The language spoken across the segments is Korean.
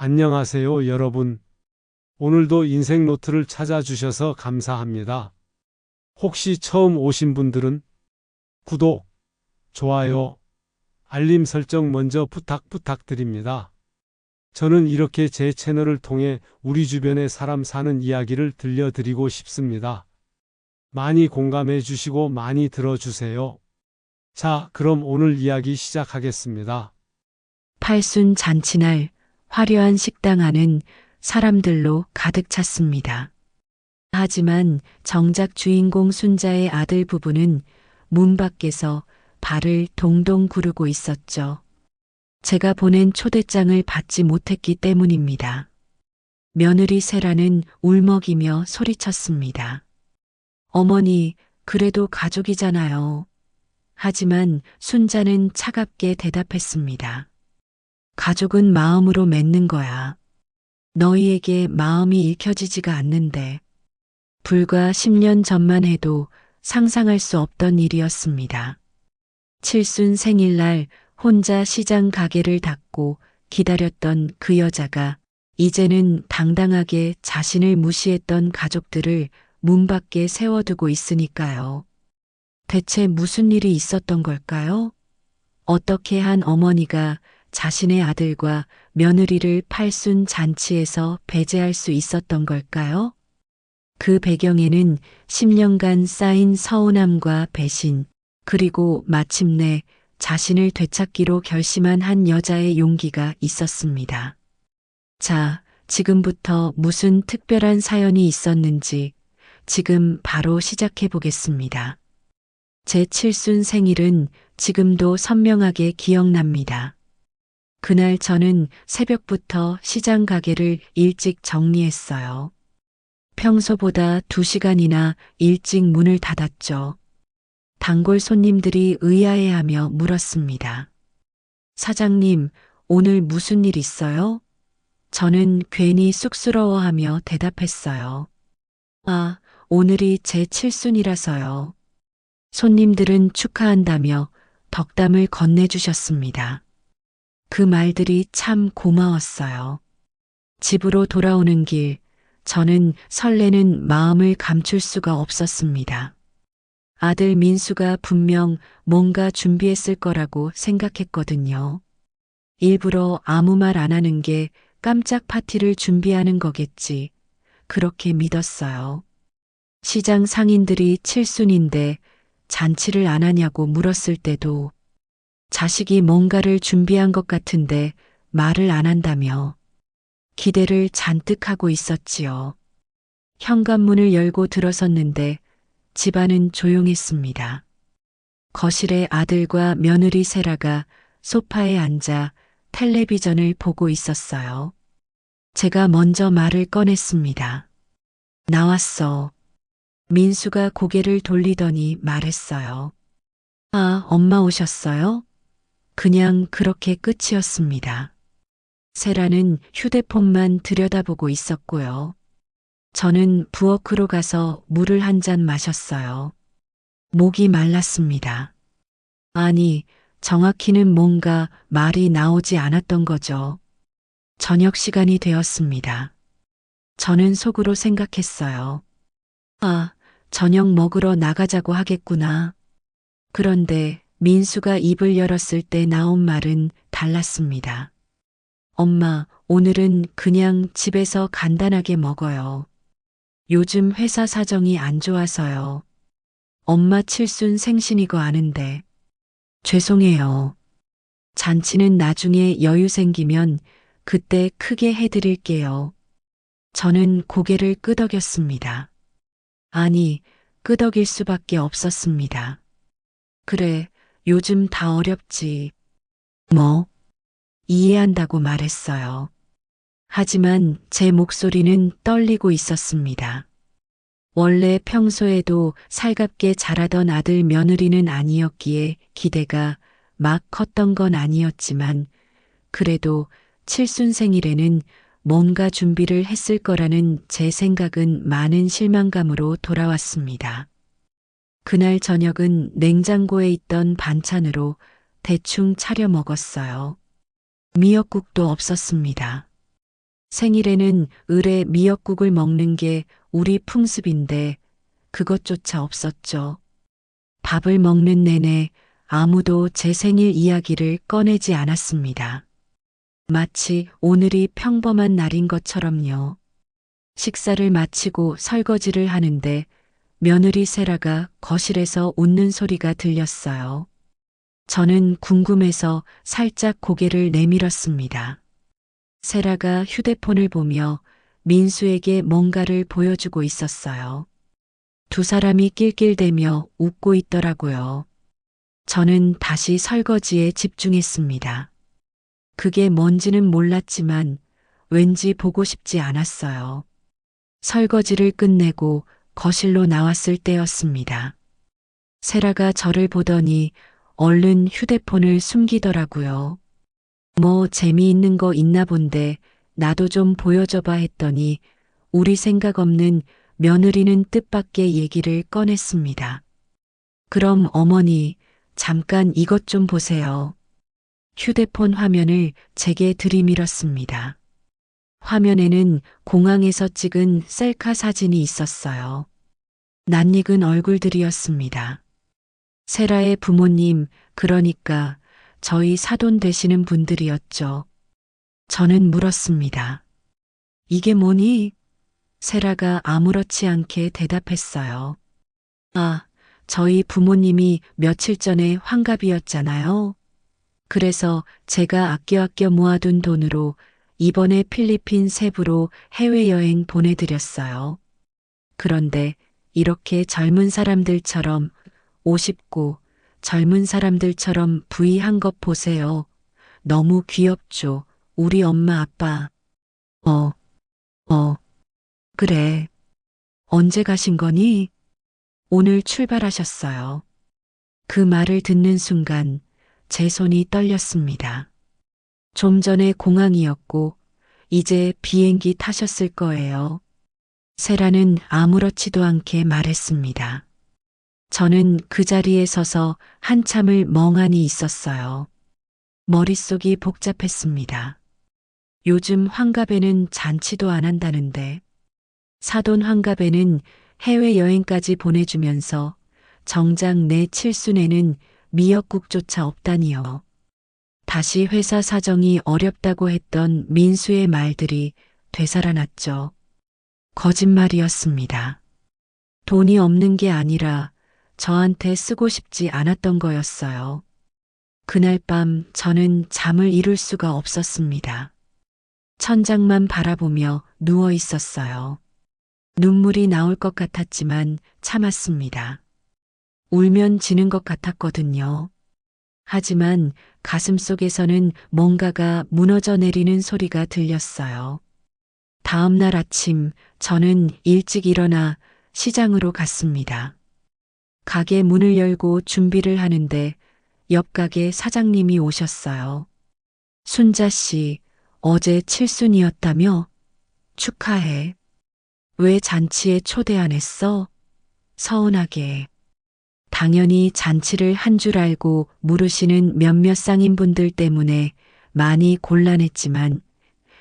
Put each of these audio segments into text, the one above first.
안녕하세요, 여러분. 오늘도 인생 노트를 찾아주셔서 감사합니다. 혹시 처음 오신 분들은 구독, 좋아요, 알림 설정 먼저 부탁드립니다. 저는 이렇게 제 채널을 통해 우리 주변의 사람 사는 이야기를 들려드리고 싶습니다. 많이 공감해 주시고 많이 들어주세요. 자, 그럼 오늘 이야기 시작하겠습니다. 팔순 잔치날 화려한 식당 안은 사람들로 가득 찼습니다. 하지만 정작 주인공 순자의 아들 부부는 문 밖에서 발을 동동 구르고 있었죠. 제가 보낸 초대장을 받지 못했기 때문입니다. 며느리 세라는 울먹이며 소리쳤습니다. 어머니, 그래도 가족이잖아요. 하지만 순자는 차갑게 대답했습니다. 가족은 마음으로 맺는 거야. 너희에게 마음이 읽혀지지가 않는데. 불과 10년 전만 해도 상상할 수 없던 일이었습니다. 칠순 생일날 혼자 시장 가게를 닫고 기다렸던 그 여자가 이제는 당당하게 자신을 무시했던 가족들을 문 밖에 세워두고 있으니까요. 대체 무슨 일이 있었던 걸까요? 어떻게 한 어머니가 자신의 아들과 며느리를 팔순 잔치에서 배제할 수 있었던 걸까요? 그 배경에는 10년간 쌓인 서운함과 배신, 그리고 마침내 자신을 되찾기로 결심한 한 여자의 용기가 있었습니다. 자, 지금부터 무슨 특별한 사연이 있었는지 지금 바로 시작해 보겠습니다. 제 칠순 생일은 지금도 선명하게 기억납니다. 그날 저는 새벽부터 시장 가게를 일찍 정리했어요. 평소보다 2시간이나 일찍 문을 닫았죠. 단골 손님들이 의아해하며 물었습니다. 사장님, 오늘 무슨 일 있어요? 저는 괜히 쑥스러워하며 대답했어요. 아, 오늘이 제 칠순이라서요. 손님들은 축하한다며 덕담을 건네주셨습니다. 그 말들이 참 고마웠어요. 집으로 돌아오는 길, 저는 설레는 마음을 감출 수가 없었습니다. 아들 민수가 분명 뭔가 준비했을 거라고 생각했거든요. 일부러 아무 말 안 하는 게 깜짝 파티를 준비하는 거겠지. 그렇게 믿었어요. 시장 상인들이 칠순인데 잔치를 안 하냐고 물었을 때도 자식이 뭔가를 준비한 것 같은데 말을 안 한다며 기대를 잔뜩 하고 있었지요. 현관문을 열고 들어섰는데 집안은 조용했습니다. 거실에 아들과 며느리 세라가 소파에 앉아 텔레비전을 보고 있었어요. 제가 먼저 말을 꺼냈습니다. 나왔어. 민수가 고개를 돌리더니 말했어요. 아, 엄마 오셨어요? 그냥 그렇게 끝이었습니다. 세라는 휴대폰만 들여다보고 있었고요. 저는 부엌으로 가서 물을 한 잔 마셨어요. 목이 말랐습니다. 아니, 정확히는 뭔가 말이 나오지 않았던 거죠. 저녁 시간이 되었습니다. 저는 속으로 생각했어요. 아, 저녁 먹으러 나가자고 하겠구나. 그런데 민수가 입을 열었을 때 나온 말은 달랐습니다. 엄마, 오늘은 그냥 집에서 간단하게 먹어요. 요즘 회사 사정이 안 좋아서요. 엄마 칠순 생신이 거 아는데. 죄송해요. 잔치는 나중에 여유 생기면 그때 크게 해드릴게요. 저는 고개를 끄덕였습니다. 아니, 끄덕일 수밖에 없었습니다. 그래, 요즘 다 어렵지. 뭐? 이해한다고 말했어요. 하지만 제 목소리는 떨리고 있었습니다. 원래 평소에도 살갑게 자라던 아들 며느리는 아니었기에 기대가 막 컸던 건 아니었지만 그래도 칠순 생일에는 뭔가 준비를 했을 거라는 제 생각은 많은 실망감으로 돌아왔습니다. 그날 저녁은 냉장고에 있던 반찬으로 대충 차려 먹었어요. 미역국도 없었습니다. 생일에는 을에 미역국을 먹는 게 우리 풍습인데 그것조차 없었죠. 밥을 먹는 내내 아무도 제 생일 이야기를 꺼내지 않았습니다. 마치 오늘이 평범한 날인 것처럼요. 식사를 마치고 설거지를 하는데 며느리 세라가 거실에서 웃는 소리가 들렸어요. 저는 궁금해서 살짝 고개를 내밀었습니다. 세라가 휴대폰을 보며 민수에게 뭔가를 보여주고 있었어요. 두 사람이 낄낄대며 웃고 있더라고요. 저는 다시 설거지에 집중했습니다. 그게 뭔지는 몰랐지만 왠지 보고 싶지 않았어요. 설거지를 끝내고 거실로 나왔을 때였습니다. 세라가 저를 보더니 얼른 휴대폰을 숨기더라고요. 뭐 재미있는 거 있나 본데 나도 좀 보여줘봐 했더니 우리 생각 없는 며느리는 뜻밖의 얘기를 꺼냈습니다. 그럼 어머니, 잠깐 이것 좀 보세요. 휴대폰 화면을 제게 들이밀었습니다. 화면에는 공항에서 찍은 셀카 사진이 있었어요. 낯익은 얼굴들이었습니다. 세라의 부모님, 그러니까 저희 사돈 되시는 분들이었죠. 저는 물었습니다. 이게 뭐니? 세라가 아무렇지 않게 대답했어요. 아, 저희 부모님이 며칠 전에 환갑이었잖아요. 그래서 제가 아껴 모아둔 돈으로 이번에 필리핀 세부로 해외여행 보내드렸어요. 그런데 이렇게 젊은 사람들처럼 옷 입고 젊은 사람들처럼 부위한 것 보세요. 너무 귀엽죠. 우리 엄마 아빠. 어, 그래. 언제 가신 거니? 오늘 출발하셨어요. 그 말을 듣는 순간 제 손이 떨렸습니다. 좀 전에 공항이었고 이제 비행기 타셨을 거예요. 세라는 아무렇지도 않게 말했습니다. 저는 그 자리에 서서 한참을 멍하니 있었어요. 머릿속이 복잡했습니다. 요즘 환갑에는 잔치도 안 한다는데 사돈 환갑에는 해외여행까지 보내주면서 정작 내 칠순에는 미역국조차 없다니요. 다시 회사 사정이 어렵다고 했던 민수의 말들이 되살아났죠. 거짓말이었습니다. 돈이 없는 게 아니라 저한테 쓰고 싶지 않았던 거였어요. 그날 밤 저는 잠을 이룰 수가 없었습니다. 천장만 바라보며 누워 있었어요. 눈물이 나올 것 같았지만 참았습니다. 울면 지는 것 같았거든요. 하지만 가슴속에서는 뭔가가 무너져 내리는 소리가 들렸어요. 다음 날 아침 저는 일찍 일어나 시장으로 갔습니다. 가게 문을 열고 준비를 하는데 옆 가게 사장님이 오셨어요. 순자 씨, 어제 칠순이었다며? 축하해. 왜 잔치에 초대 안 했어? 서운하게. 당연히 잔치를 한 줄 알고 물으시는 몇몇 상인분들 때문에 많이 곤란했지만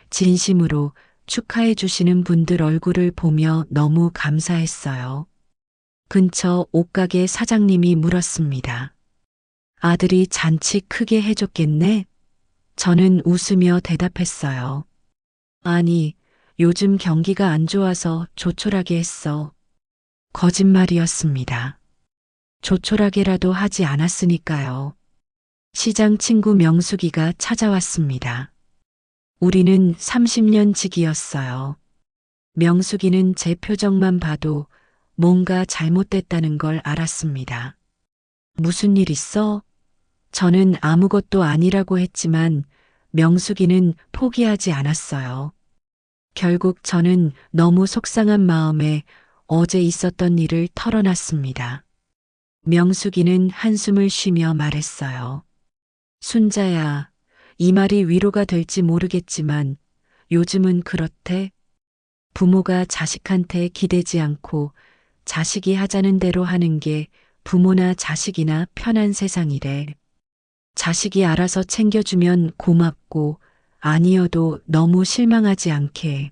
진심으로 축하해 주시는 분들 얼굴을 보며 너무 감사했어요. 근처 옷가게 사장님이 물었습니다. 아들이 잔치 크게 해줬겠네? 저는 웃으며 대답했어요. 아니, 요즘 경기가 안 좋아서 조촐하게 했어. 거짓말이었습니다. 조촐하게라도 하지 않았으니까요. 시장 친구 명숙이가 찾아왔습니다. 우리는 30년 지기였어요. 명숙이는 제 표정만 봐도 뭔가 잘못됐다는 걸 알았습니다. 무슨 일 있어? 저는 아무것도 아니라고 했지만 명숙이는 포기하지 않았어요. 결국 저는 너무 속상한 마음에 어제 있었던 일을 털어놨습니다. 명숙이는 한숨을 쉬며 말했어요. 순자야, 이 말이 위로가 될지 모르겠지만 요즘은 그렇대. 부모가 자식한테 기대지 않고 자식이 하자는 대로 하는 게 부모나 자식이나 편한 세상이래. 자식이 알아서 챙겨주면 고맙고 아니어도 너무 실망하지 않게.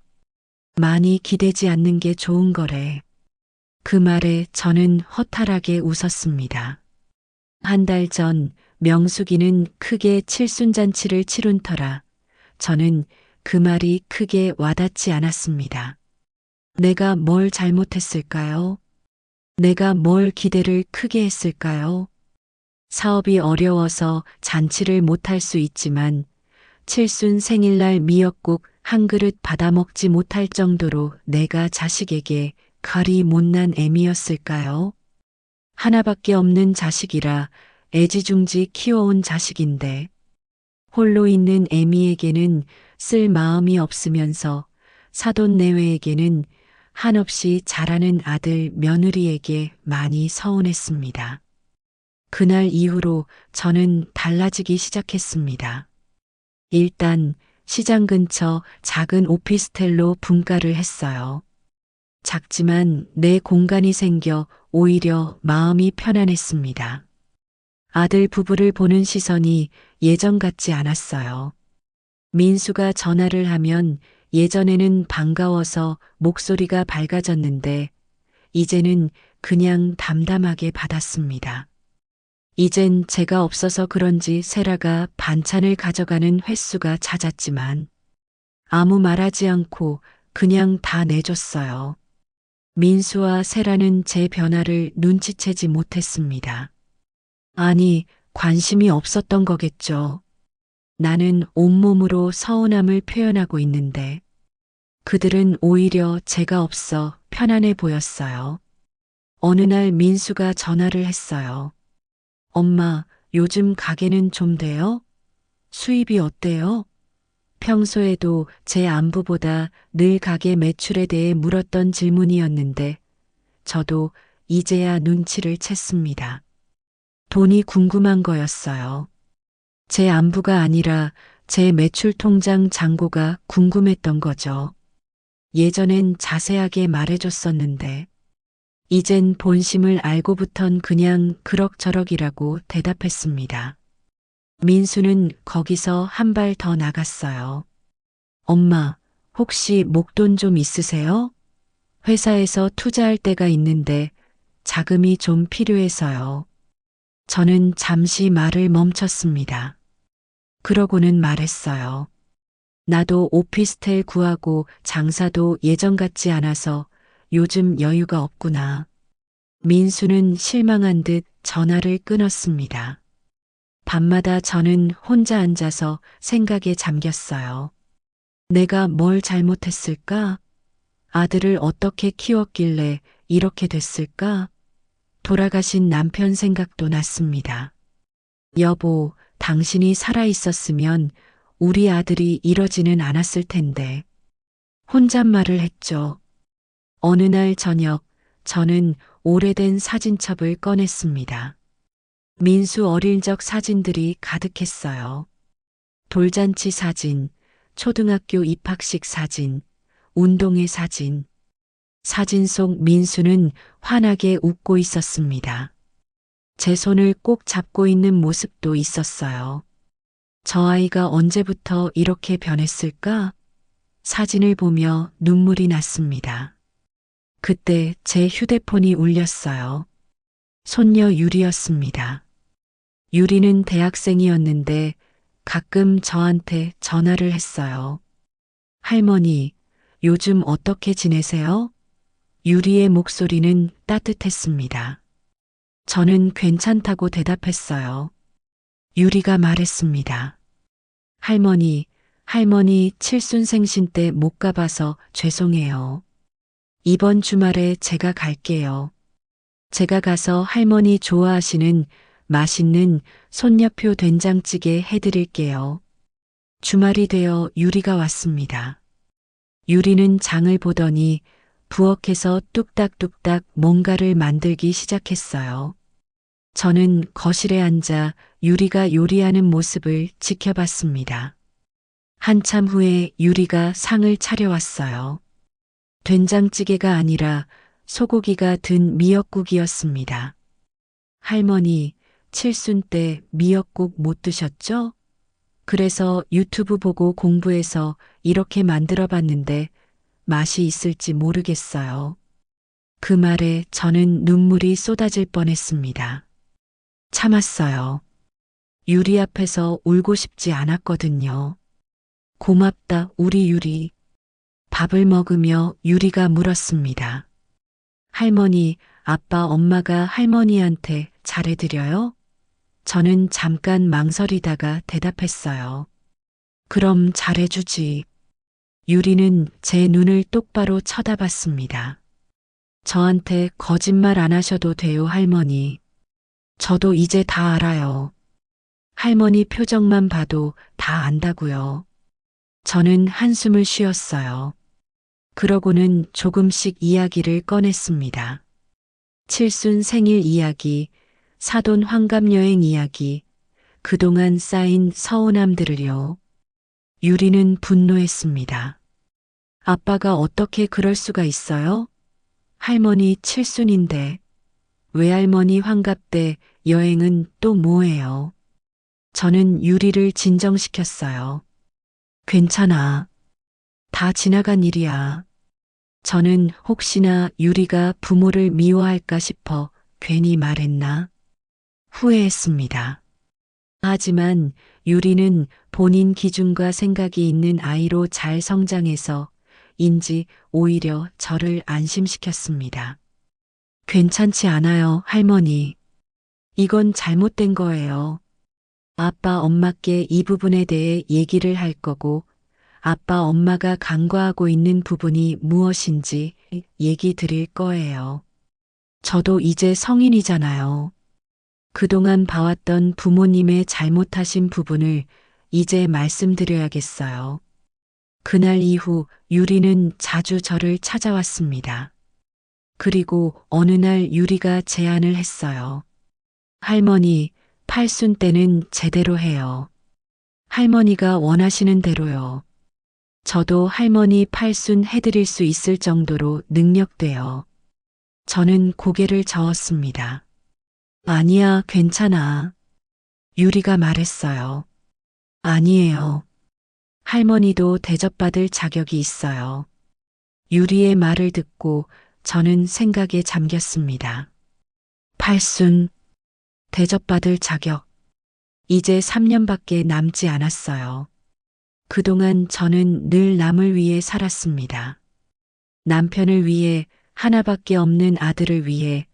많이 기대지 않는 게 좋은 거래. 그 말에 저는 허탈하게 웃었습니다. 한 달 전 명숙이는 크게 칠순잔치를 치룬 터라 저는 그 말이 크게 와닿지 않았습니다. 내가 뭘 잘못했을까요? 내가 뭘 기대를 크게 했을까요? 사업이 어려워서 잔치를 못할 수 있지만 칠순 생일날 미역국 한 그릇 받아먹지 못할 정도로 내가 자식에게 그리 못난 애미였을까요? 하나밖에 없는 자식이라 애지중지 키워온 자식인데 홀로 있는 애미에게는 쓸 마음이 없으면서 사돈내외에게는 한없이 잘하는 아들 며느리에게 많이 서운했습니다. 그날 이후로 저는 달라지기 시작했습니다. 일단 시장 근처 작은 오피스텔로 분가를 했어요. 작지만 내 공간이 생겨 오히려 마음이 편안했습니다. 아들 부부를 보는 시선이 예전 같지 않았어요. 민수가 전화를 하면 예전에는 반가워서 목소리가 밝아졌는데 이제는 그냥 담담하게 받았습니다. 이젠 제가 없어서 그런지 세라가 반찬을 가져가는 횟수가 잦았지만 아무 말하지 않고 그냥 다 내줬어요. 민수와 세라는 제 변화를 눈치채지 못했습니다. 아니, 관심이 없었던 거겠죠. 나는 온몸으로 서운함을 표현하고 있는데 그들은 오히려 제가 없어 편안해 보였어요. 어느 날 민수가 전화를 했어요. 엄마, 요즘 가게는 좀 돼요? 수입이 어때요? 평소에도 제 안부보다 늘 가게 매출에 대해 물었던 질문이었는데 저도 이제야 눈치를 챘습니다. 돈이 궁금한 거였어요. 제 안부가 아니라 제 매출 통장 잔고가 궁금했던 거죠. 예전엔 자세하게 말해줬었는데 이젠 본심을 알고부턴 그냥 그럭저럭이라고 대답했습니다. 민수는 거기서 한 발 더 나갔어요. 엄마, 혹시 목돈 좀 있으세요? 회사에서 투자할 때가 있는데 자금이 좀 필요해서요. 저는 잠시 말을 멈췄습니다. 그러고는 말했어요. 나도 오피스텔 구하고 장사도 예전 같지 않아서 요즘 여유가 없구나. 민수는 실망한 듯 전화를 끊었습니다. 밤마다 저는 혼자 앉아서 생각에 잠겼어요. 내가 뭘 잘못했을까? 아들을 어떻게 키웠길래 이렇게 됐을까? 돌아가신 남편 생각도 났습니다. 여보, 당신이 살아 있었으면 우리 아들이 이러지는 않았을 텐데. 혼잣말을 했죠. 어느 날 저녁, 저는 오래된 사진첩을 꺼냈습니다. 민수 어릴 적 사진들이 가득했어요. 돌잔치 사진, 초등학교 입학식 사진, 운동회 사진. 사진 속 민수는 환하게 웃고 있었습니다. 제 손을 꼭 잡고 있는 모습도 있었어요. 저 아이가 언제부터 이렇게 변했을까? 사진을 보며 눈물이 났습니다. 그때 제 휴대폰이 울렸어요. 손녀 유리였습니다. 유리는 대학생이었는데 가끔 저한테 전화를 했어요. 할머니, 요즘 어떻게 지내세요? 유리의 목소리는 따뜻했습니다. 저는 괜찮다고 대답했어요. 유리가 말했습니다. 할머니 칠순생신 때 못 가봐서 죄송해요. 이번 주말에 제가 갈게요. 제가 가서 할머니 좋아하시는 맛있는 손녀표 된장찌개 해드릴게요. 주말이 되어 유리가 왔습니다. 유리는 장을 보더니 부엌에서 뚝딱뚝딱 뭔가를 만들기 시작했어요. 저는 거실에 앉아 유리가 요리하는 모습을 지켜봤습니다. 한참 후에 유리가 상을 차려왔어요. 된장찌개가 아니라 소고기가 든 미역국이었습니다. 할머니, 칠순 때 미역국 못 드셨죠? 그래서 유튜브 보고 공부해서 이렇게 만들어 봤는데 맛이 있을지 모르겠어요. 그 말에 저는 눈물이 쏟아질 뻔했습니다. 참았어요. 유리 앞에서 울고 싶지 않았거든요. 고맙다, 우리 유리. 밥을 먹으며 유리가 물었습니다. 할머니, 아빠, 엄마가 할머니한테 잘해드려요? 저는 잠깐 망설이다가 대답했어요. 그럼 잘해주지. 유리는 제 눈을 똑바로 쳐다봤습니다. 저한테 거짓말 안 하셔도 돼요, 할머니. 저도 이제 다 알아요. 할머니 표정만 봐도 다 안다고요. 저는 한숨을 쉬었어요. 그러고는 조금씩 이야기를 꺼냈습니다. 칠순 생일 이야기, 사돈 환갑여행 이야기, 그동안 쌓인 서운함들을요. 유리는 분노했습니다. 아빠가 어떻게 그럴 수가 있어요? 할머니 칠순인데 외할머니 환갑 때 여행은 또 뭐예요? 저는 유리를 진정시켰어요. 괜찮아. 다 지나간 일이야. 저는 혹시나 유리가 부모를 미워할까 싶어 괜히 말했나? 후회했습니다. 하지만 유리는 본인 기준과 생각이 있는 아이로 잘 성장해서 인지 오히려 저를 안심시켰습니다. 괜찮지 않아요, 할머니. 이건 잘못된 거예요. 아빠, 엄마께 이 부분에 대해 얘기를 할 거고, 아빠, 엄마가 간과하고 있는 부분이 무엇인지 얘기 드릴 거예요. 저도 이제 성인이잖아요. 그동안 봐왔던 부모님의 잘못하신 부분을 이제 말씀드려야겠어요. 그날 이후 유리는 자주 저를 찾아왔습니다. 그리고 어느 날 유리가 제안을 했어요. 할머니, 팔순 때는 제대로 해요. 할머니가 원하시는 대로요. 저도 할머니 팔순 해드릴 수 있을 정도로 능력돼요. 저는 고개를 저었습니다. 아니야, 괜찮아. 유리가 말했어요. 아니에요. 할머니도 대접받을 자격이 있어요. 유리의 말을 듣고 저는 생각에 잠겼습니다. 팔순, 대접받을 자격. 이제 3년밖에 남지 않았어요. 그동안 저는 늘 남을 위해 살았습니다. 남편을 위해, 하나밖에 없는 아들을 위해,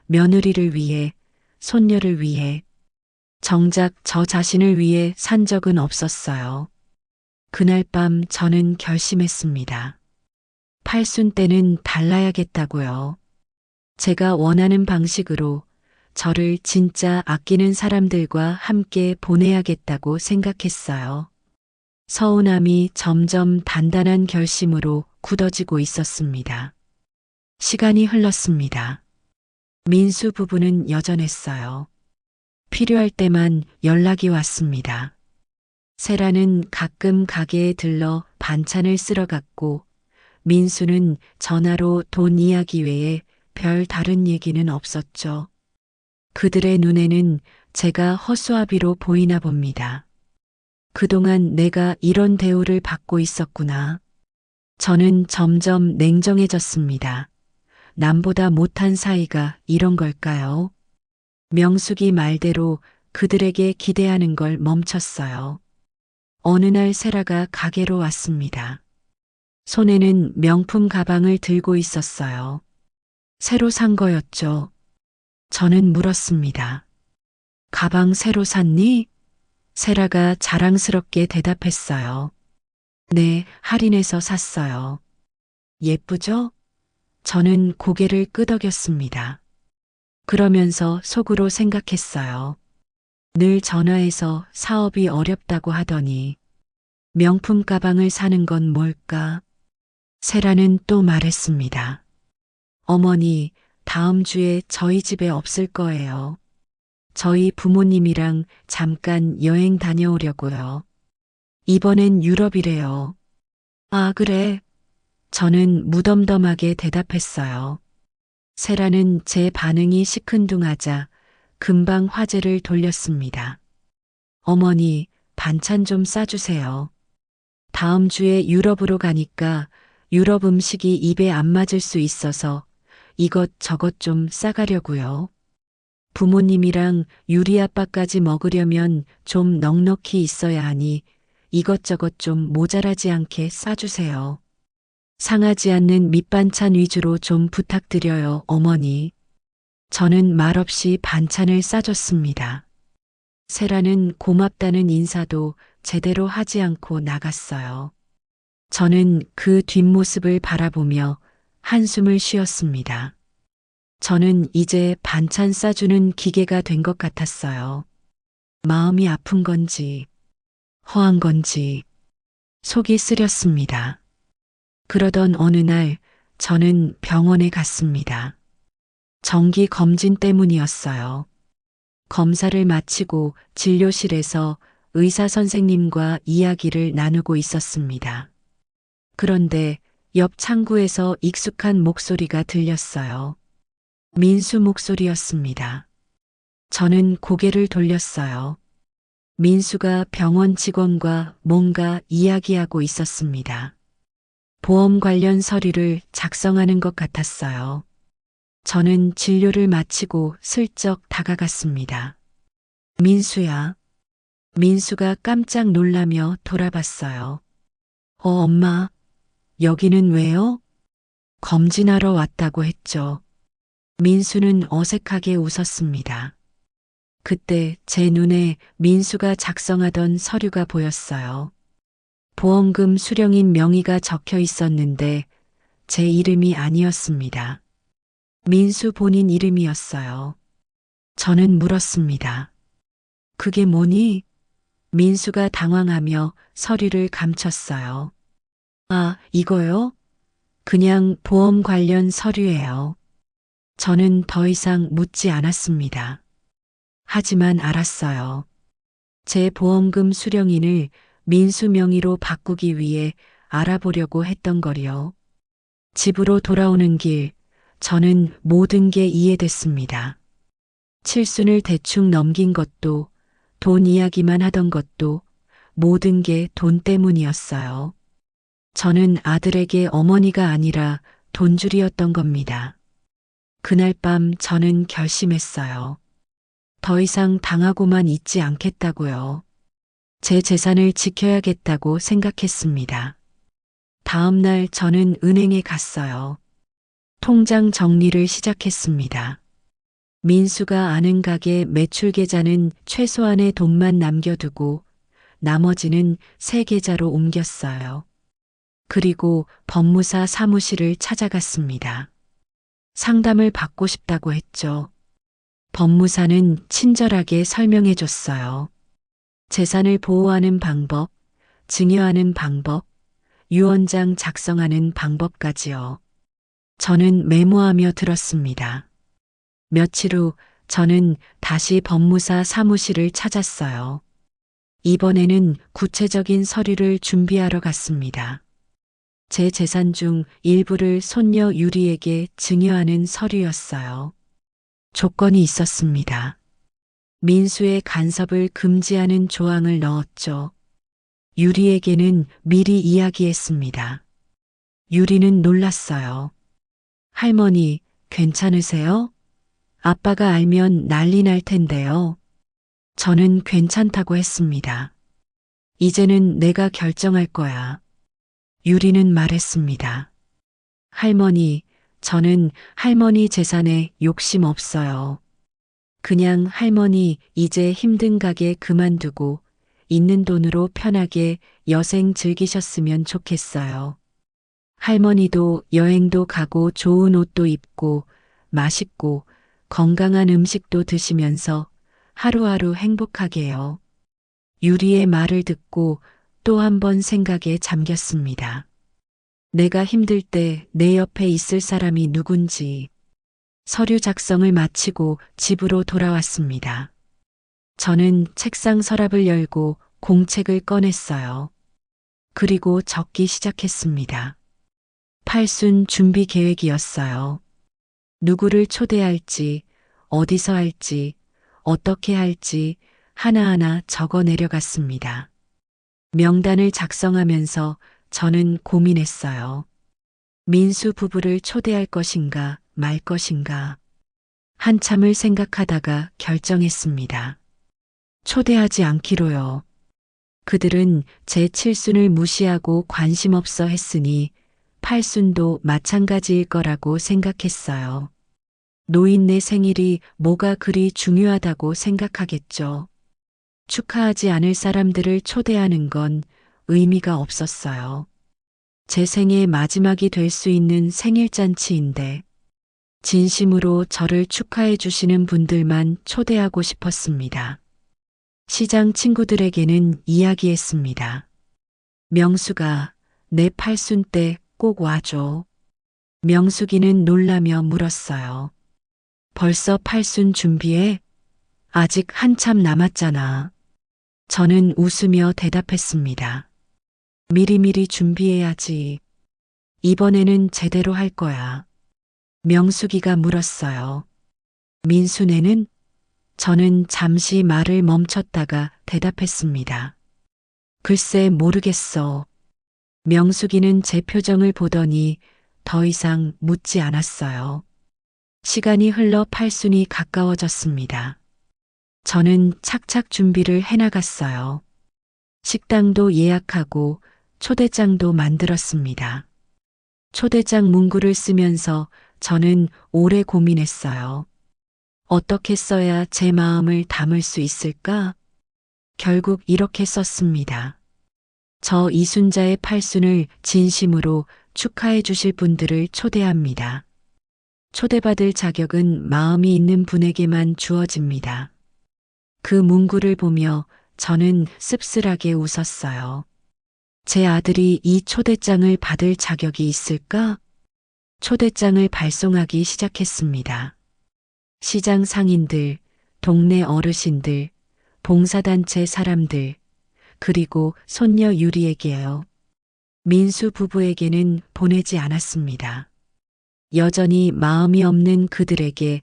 며느리를 위해, 손녀를 위해, 정작 저 자신을 위해 산 적은 없었어요. 그날 밤 저는 결심했습니다. 팔순 때는 달라야겠다고요. 제가 원하는 방식으로 저를 진짜 아끼는 사람들과 함께 보내야겠다고 생각했어요. 서운함이 점점 단단한 결심으로 굳어지고 있었습니다. 시간이 흘렀습니다. 민수 부부는 여전했어요. 필요할 때만 연락이 왔습니다. 세라는 가끔 가게에 들러 반찬을 쓸어 갔고, 민수는 전화로 돈 이야기 외에 별 다른 얘기는 없었죠. 그들의 눈에는 제가 허수아비로 보이나 봅니다. 그동안 내가 이런 대우를 받고 있었구나. 저는 점점 냉정해졌습니다. 남보다 못한 사이가 이런 걸까요? 명숙이 말대로 그들에게 기대하는 걸 멈췄어요. 어느 날 세라가 가게로 왔습니다. 손에는 명품 가방을 들고 있었어요. 새로 산 거였죠. 저는 물었습니다. 가방 새로 샀니? 세라가 자랑스럽게 대답했어요. 네, 할인해서 샀어요. 예쁘죠? 저는 고개를 끄덕였습니다. 그러면서 속으로 생각했어요. 늘 전화해서 사업이 어렵다고 하더니 명품 가방을 사는 건 뭘까? 세라는 또 말했습니다. 어머니, 다음 주에 저희 집에 없을 거예요. 저희 부모님이랑 잠깐 여행 다녀오려고요. 이번엔 유럽이래요. 아, 그래. 저는 무덤덤하게 대답했어요. 세라는 제 반응이 시큰둥하자 금방 화제를 돌렸습니다. 어머니, 반찬 좀 싸주세요. 다음 주에 유럽으로 가니까 유럽 음식이 입에 안 맞을 수 있어서 이것저것 좀 싸가려고요. 부모님이랑 유리 아빠까지 먹으려면 좀 넉넉히 있어야 하니 이것저것 좀 모자라지 않게 싸주세요. 상하지 않는 밑반찬 위주로 좀 부탁드려요, 어머니. 저는 말없이 반찬을 싸줬습니다. 세라는 고맙다는 인사도 제대로 하지 않고 나갔어요. 저는 그 뒷모습을 바라보며 한숨을 쉬었습니다. 저는 이제 반찬 싸주는 기계가 된 것 같았어요. 마음이 아픈 건지, 허한 건지, 속이 쓰렸습니다. 그러던 어느 날 저는 병원에 갔습니다. 정기 검진 때문이었어요. 검사를 마치고 진료실에서 의사 선생님과 이야기를 나누고 있었습니다. 그런데 옆 창구에서 익숙한 목소리가 들렸어요. 민수 목소리였습니다. 저는 고개를 돌렸어요. 민수가 병원 직원과 뭔가 이야기하고 있었습니다. 보험 관련 서류를 작성하는 것 같았어요. 저는 진료를 마치고 슬쩍 다가갔습니다. 민수야. 민수가 깜짝 놀라며 돌아봤어요. 엄마, 여기는 왜요? 검진하러 왔다고 했죠. 민수는 어색하게 웃었습니다. 그때 제 눈에 민수가 작성하던 서류가 보였어요. 보험금 수령인 명의가 적혀 있었는데 제 이름이 아니었습니다. 민수 본인 이름이었어요. 저는 물었습니다. 그게 뭐니? 민수가 당황하며 서류를 감췄어요. 아, 이거요? 그냥 보험 관련 서류예요. 저는 더 이상 묻지 않았습니다. 하지만 알았어요. 제 보험금 수령인을 민수 명의로 바꾸기 위해 알아보려고 했던 거리요. 집으로 돌아오는 길, 저는 모든 게 이해됐습니다. 칠순을 대충 넘긴 것도, 돈 이야기만 하던 것도, 모든 게 돈 때문이었어요. 저는 아들에게 어머니가 아니라 돈줄이었던 겁니다. 그날 밤 저는 결심했어요. 더 이상 당하고만 있지 않겠다고요. 제 재산을 지켜야겠다고 생각했습니다. 다음 날 저는 은행에 갔어요. 통장 정리를 시작했습니다. 민수가 아는 가게 매출 계좌는 최소한의 돈만 남겨두고 나머지는 새 계좌로 옮겼어요. 그리고 법무사 사무실을 찾아갔습니다. 상담을 받고 싶다고 했죠. 법무사는 친절하게 설명해 줬어요. 재산을 보호하는 방법, 증여하는 방법, 유언장 작성하는 방법까지요. 저는 메모하며 들었습니다. 며칠 후 저는 다시 법무사 사무실을 찾았어요. 이번에는 구체적인 서류를 준비하러 갔습니다. 제 재산 중 일부를 손녀 유리에게 증여하는 서류였어요. 조건이 있었습니다. 민수의 간섭을 금지하는 조항을 넣었죠. 유리에게는 미리 이야기했습니다. 유리는 놀랐어요. 할머니, 괜찮으세요? 아빠가 알면 난리 날 텐데요. 저는 괜찮다고 했습니다. 이제는 내가 결정할 거야. 유리는 말했습니다. 할머니, 저는 할머니 재산에 욕심 없어요. 그냥 할머니 이제 힘든 가게 그만두고 있는 돈으로 편하게 여생 즐기셨으면 좋겠어요. 할머니도 여행도 가고 좋은 옷도 입고 맛있고 건강한 음식도 드시면서 하루하루 행복하게요. 유리의 말을 듣고 또 한 번 생각에 잠겼습니다. 내가 힘들 때 내 옆에 있을 사람이 누군지. 서류 작성을 마치고 집으로 돌아왔습니다. 저는 책상 서랍을 열고 공책을 꺼냈어요. 그리고 적기 시작했습니다. 팔순 준비 계획이었어요. 누구를 초대할지, 어디서 할지, 어떻게 할지 하나하나 적어 내려갔습니다. 명단을 작성하면서 저는 고민했어요. 민수 부부를 초대할 것인가 말 것인가. 한참을 생각하다가 결정했습니다. 초대하지 않기로요. 그들은 제 칠순을 무시하고 관심 없어 했으니 팔순도 마찬가지일 거라고 생각했어요. 노인네 생일이 뭐가 그리 중요하다고 생각하겠죠. 축하하지 않을 사람들을 초대하는 건 의미가 없었어요. 제 생의 마지막이 될 수 있는 생일잔치인데 진심으로 저를 축하해 주시는 분들만 초대하고 싶었습니다. 시장 친구들에게는 이야기했습니다. 명수가 내 팔순 때 꼭 와줘. 명수기는 놀라며 물었어요. 벌써 팔순 준비해? 아직 한참 남았잖아. 저는 웃으며 대답했습니다. 미리미리 준비해야지. 이번에는 제대로 할 거야. 명수기가 물었어요. 민수네는? 저는 잠시 말을 멈췄다가 대답했습니다. 글쎄 모르겠어. 명수기는 제 표정을 보더니 더 이상 묻지 않았어요. 시간이 흘러 팔순이 가까워졌습니다. 저는 착착 준비를 해나갔어요. 식당도 예약하고 초대장도 만들었습니다. 초대장 문구를 쓰면서 저는 오래 고민했어요. 어떻게 써야 제 마음을 담을 수 있을까? 결국 이렇게 썼습니다. 저 이순자의 팔순을 진심으로 축하해 주실 분들을 초대합니다. 초대받을 자격은 마음이 있는 분에게만 주어집니다. 그 문구를 보며 저는 씁쓸하게 웃었어요. 제 아들이 이 초대장을 받을 자격이 있을까? 초대장을 발송하기 시작했습니다. 시장 상인들, 동네 어르신들, 봉사단체 사람들, 그리고 손녀 유리에게요. 민수 부부에게는 보내지 않았습니다. 여전히 마음이 없는 그들에게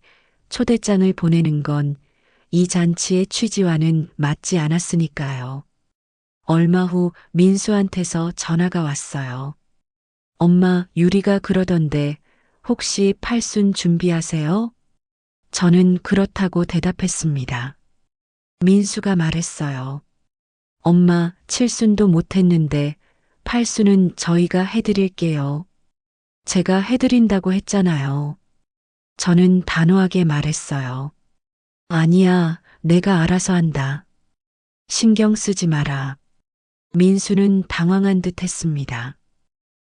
초대장을 보내는 건 이 잔치의 취지와는 맞지 않았으니까요. 얼마 후 민수한테서 전화가 왔어요. 엄마, 유리가 그러던데 혹시 팔순 준비하세요? 저는 그렇다고 대답했습니다. 민수가 말했어요. 엄마, 칠순도 못했는데 팔순은 저희가 해드릴게요. 제가 해드린다고 했잖아요. 저는 단호하게 말했어요. 아니야, 내가 알아서 한다. 신경 쓰지 마라. 민수는 당황한 듯 했습니다.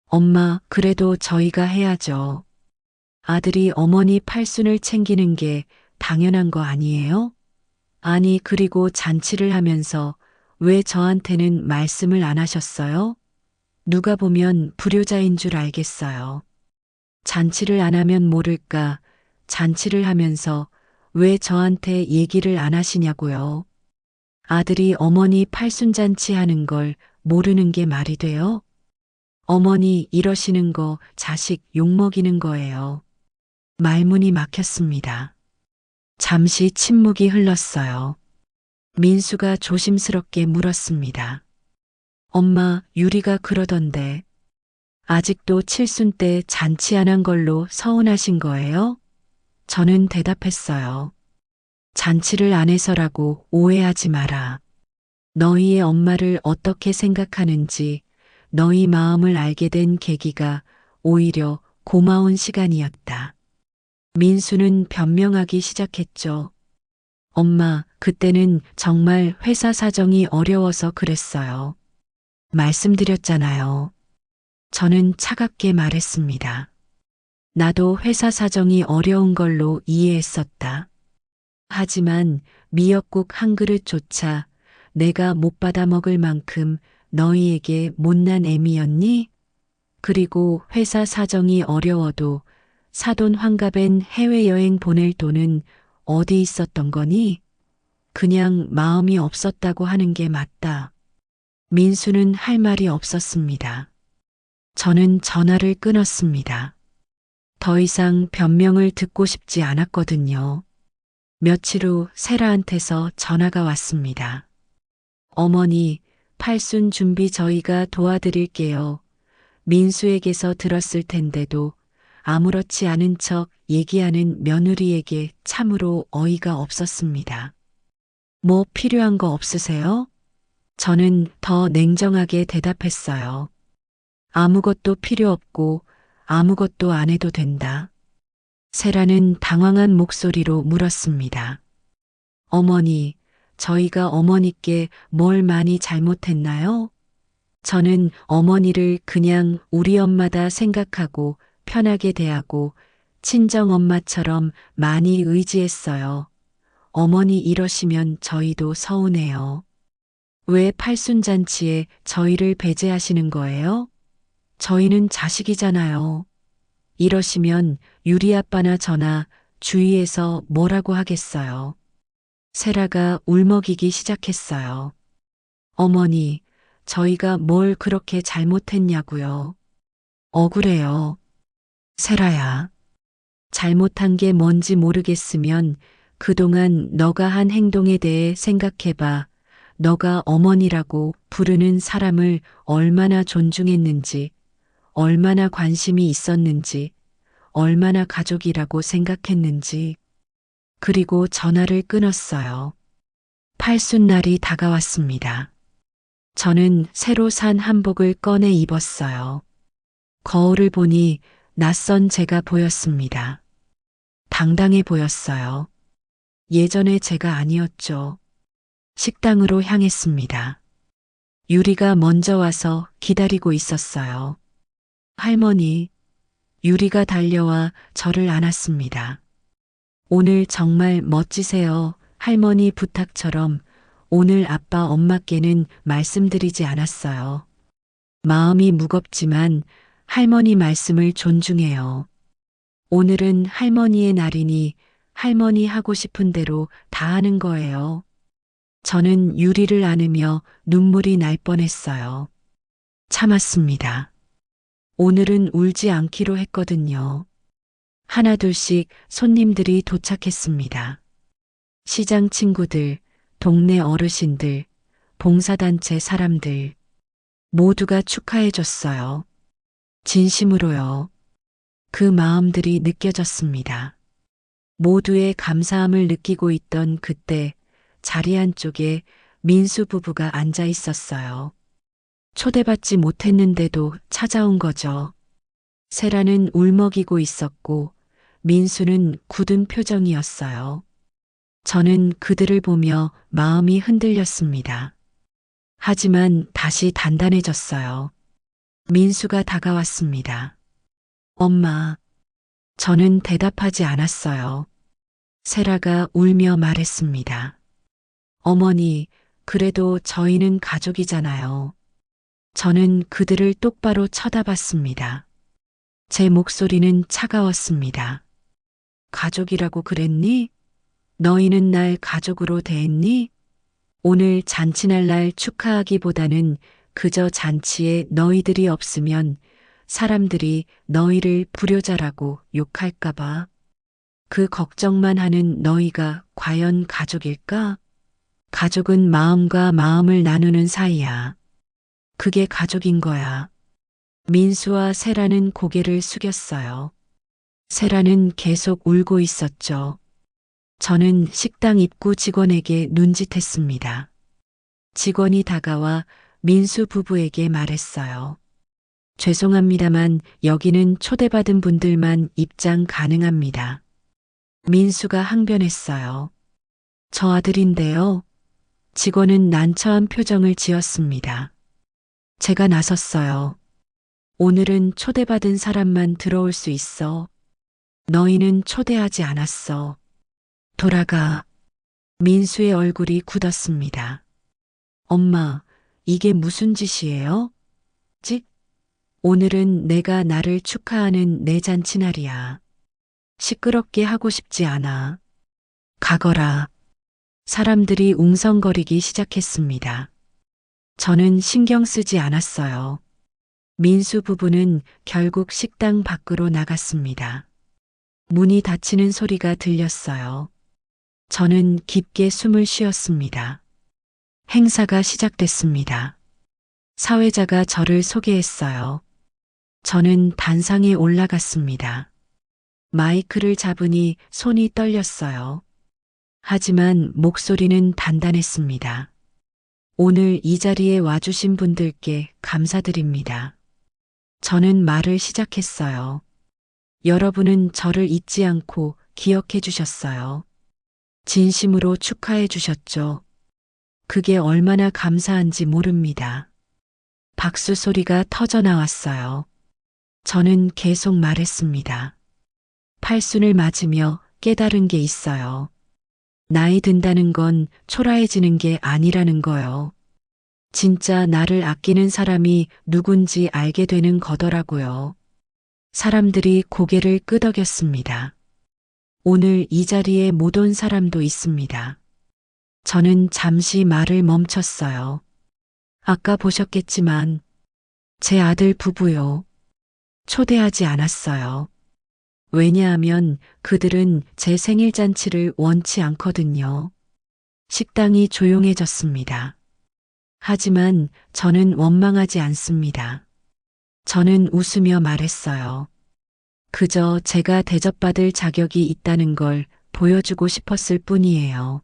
엄마, 그래도 저희가 해야죠. 아들이 어머니 팔순을 챙기는 게 당연한 거 아니에요? 아니, 그리고 잔치를 하면서 왜 저한테는 말씀을 안 하셨어요? 누가 보면 불효자인 줄 알겠어요. 잔치를 안 하면 모를까, 잔치를 하면서 왜 저한테 얘기를 안 하시냐고요. 아들이 어머니 팔순잔치 하는 걸 모르는 게 말이 돼요? 어머니 이러시는 거 자식 욕먹이는 거예요. 말문이 막혔습니다. 잠시 침묵이 흘렀어요. 민수가 조심스럽게 물었습니다. 엄마, 유리가 그러던데 아직도 칠순 때 잔치 안 한 걸로 서운하신 거예요? 저는 대답했어요. 잔치를 안 해서라고 오해하지 마라. 너희의 엄마를 어떻게 생각하는지 너희 마음을 알게 된 계기가 오히려 고마운 시간이었다. 민수는 변명하기 시작했죠. 엄마, 그때는 정말 회사 사정이 어려워서 그랬어요. 말씀드렸잖아요. 저는 차갑게 말했습니다. 나도 회사 사정이 어려운 걸로 이해했었다. 하지만 미역국 한 그릇조차 내가 못 받아 먹을 만큼 너희에게 못난 애미였니? 그리고 회사 사정이 어려워도 사돈 환갑엔 해외여행 보낼 돈은 어디 있었던 거니? 그냥 마음이 없었다고 하는 게 맞다. 민수는 할 말이 없었습니다. 저는 전화를 끊었습니다. 더 이상 변명을 듣고 싶지 않았거든요. 며칠 후 세라한테서 전화가 왔습니다. 어머니, 팔순 준비 저희가 도와드릴게요. 민수에게서 들었을 텐데도 아무렇지 않은 척 얘기하는 며느리에게 참으로 어이가 없었습니다. 뭐 필요한 거 없으세요? 저는 더 냉정하게 대답했어요. 아무것도 필요 없고 아무것도 안 해도 된다. 세라는 당황한 목소리로 물었습니다. 어머니, 저희가 어머니께 뭘 많이 잘못했나요? 저는 어머니를 그냥 우리 엄마다 생각하고 편하게 대하고 친정 엄마처럼 많이 의지했어요. 어머니 이러시면 저희도 서운해요. 왜 팔순잔치에 저희를 배제하시는 거예요? 저희는 자식이잖아요. 이러시면 유리 아빠나 저나 주위에서 뭐라고 하겠어요. 세라가 울먹이기 시작했어요. 어머니, 저희가 뭘 그렇게 잘못했냐고요. 억울해요. 세라야, 잘못한 게 뭔지 모르겠으면 그동안 너가 한 행동에 대해 생각해봐. 너가 어머니라고 부르는 사람을 얼마나 존중했는지, 얼마나 관심이 있었는지, 얼마나 가족이라고 생각했는지. 그리고 전화를 끊었어요. 팔순날이 다가왔습니다. 저는 새로 산 한복을 꺼내 입었어요. 거울을 보니 낯선 제가 보였습니다. 당당해 보였어요. 예전의 제가 아니었죠. 식당으로 향했습니다. 유리가 먼저 와서 기다리고 있었어요. 할머니, 유리가 달려와 저를 안았습니다. 오늘 정말 멋지세요. 할머니 부탁처럼 오늘 아빠 엄마께는 말씀드리지 않았어요. 마음이 무겁지만 할머니 말씀을 존중해요. 오늘은 할머니의 날이니 할머니 하고 싶은 대로 다 하는 거예요. 저는 유리를 안으며 눈물이 날 뻔했어요. 참았습니다. 오늘은 울지 않기로 했거든요. 하나둘씩 손님들이 도착했습니다. 시장 친구들, 동네 어르신들, 봉사단체 사람들, 모두가 축하해줬어요. 진심으로요. 그 마음들이 느껴졌습니다. 모두의 감사함을 느끼고 있던 그때 자리 한쪽에 민수 부부가 앉아 있었어요. 초대받지 못했는데도 찾아온 거죠. 세라는 울먹이고 있었고 민수는 굳은 표정이었어요. 저는 그들을 보며 마음이 흔들렸습니다. 하지만 다시 단단해졌어요. 민수가 다가왔습니다. 엄마, 저는 대답하지 않았어요. 세라가 울며 말했습니다. 어머니, 그래도 저희는 가족이잖아요. 저는 그들을 똑바로 쳐다봤습니다. 제 목소리는 차가웠습니다. 가족이라고 그랬니? 너희는 날 가족으로 대했니? 오늘 잔치날 날 축하하기보다는 그저 잔치에 너희들이 없으면 사람들이 너희를 불효자라고 욕할까봐. 그 걱정만 하는 너희가 과연 가족일까? 가족은 마음과 마음을 나누는 사이야. 그게 가족인 거야. 민수와 세라는 고개를 숙였어요. 세라는 계속 울고 있었죠. 저는 식당 입구 직원에게 눈짓했습니다. 직원이 다가와 민수 부부에게 말했어요. 죄송합니다만 여기는 초대받은 분들만 입장 가능합니다. 민수가 항변했어요. 저 아들인데요. 직원은 난처한 표정을 지었습니다. 제가 나섰어요. 오늘은 초대받은 사람만 들어올 수 있어. 너희는 초대하지 않았어. 돌아가. 민수의 얼굴이 굳었습니다. 엄마, 이게 무슨 짓이에요? 오늘은 내가 나를 축하하는 내 잔치날이야. 시끄럽게 하고 싶지 않아. 가거라. 사람들이 웅성거리기 시작했습니다. 저는 신경 쓰지 않았어요. 민수 부부는 결국 식당 밖으로 나갔습니다. 문이 닫히는 소리가 들렸어요. 저는 깊게 숨을 쉬었습니다. 행사가 시작됐습니다. 사회자가 저를 소개했어요. 저는 단상에 올라갔습니다. 마이크를 잡으니 손이 떨렸어요. 하지만 목소리는 단단했습니다. 오늘 이 자리에 와주신 분들께 감사드립니다. 저는 말을 시작했어요. 여러분은 저를 잊지 않고 기억해 주셨어요. 진심으로 축하해 주셨죠. 그게 얼마나 감사한지 모릅니다. 박수 소리가 터져 나왔어요. 저는 계속 말했습니다. 팔순을 맞으며 깨달은 게 있어요. 나이 든다는 건 초라해지는 게 아니라는 거요. 진짜 나를 아끼는 사람이 누군지 알게 되는 거더라고요. 사람들이 고개를 끄덕였습니다. 오늘 이 자리에 못 온 사람도 있습니다. 저는 잠시 말을 멈췄어요. 아까 보셨겠지만 제 아들 부부요. 초대하지 않았어요. 왜냐하면 그들은 제 생일 잔치를 원치 않거든요. 식당이 조용해졌습니다. 하지만 저는 원망하지 않습니다. 저는 웃으며 말했어요. 그저 제가 대접받을 자격이 있다는 걸 보여주고 싶었을 뿐이에요.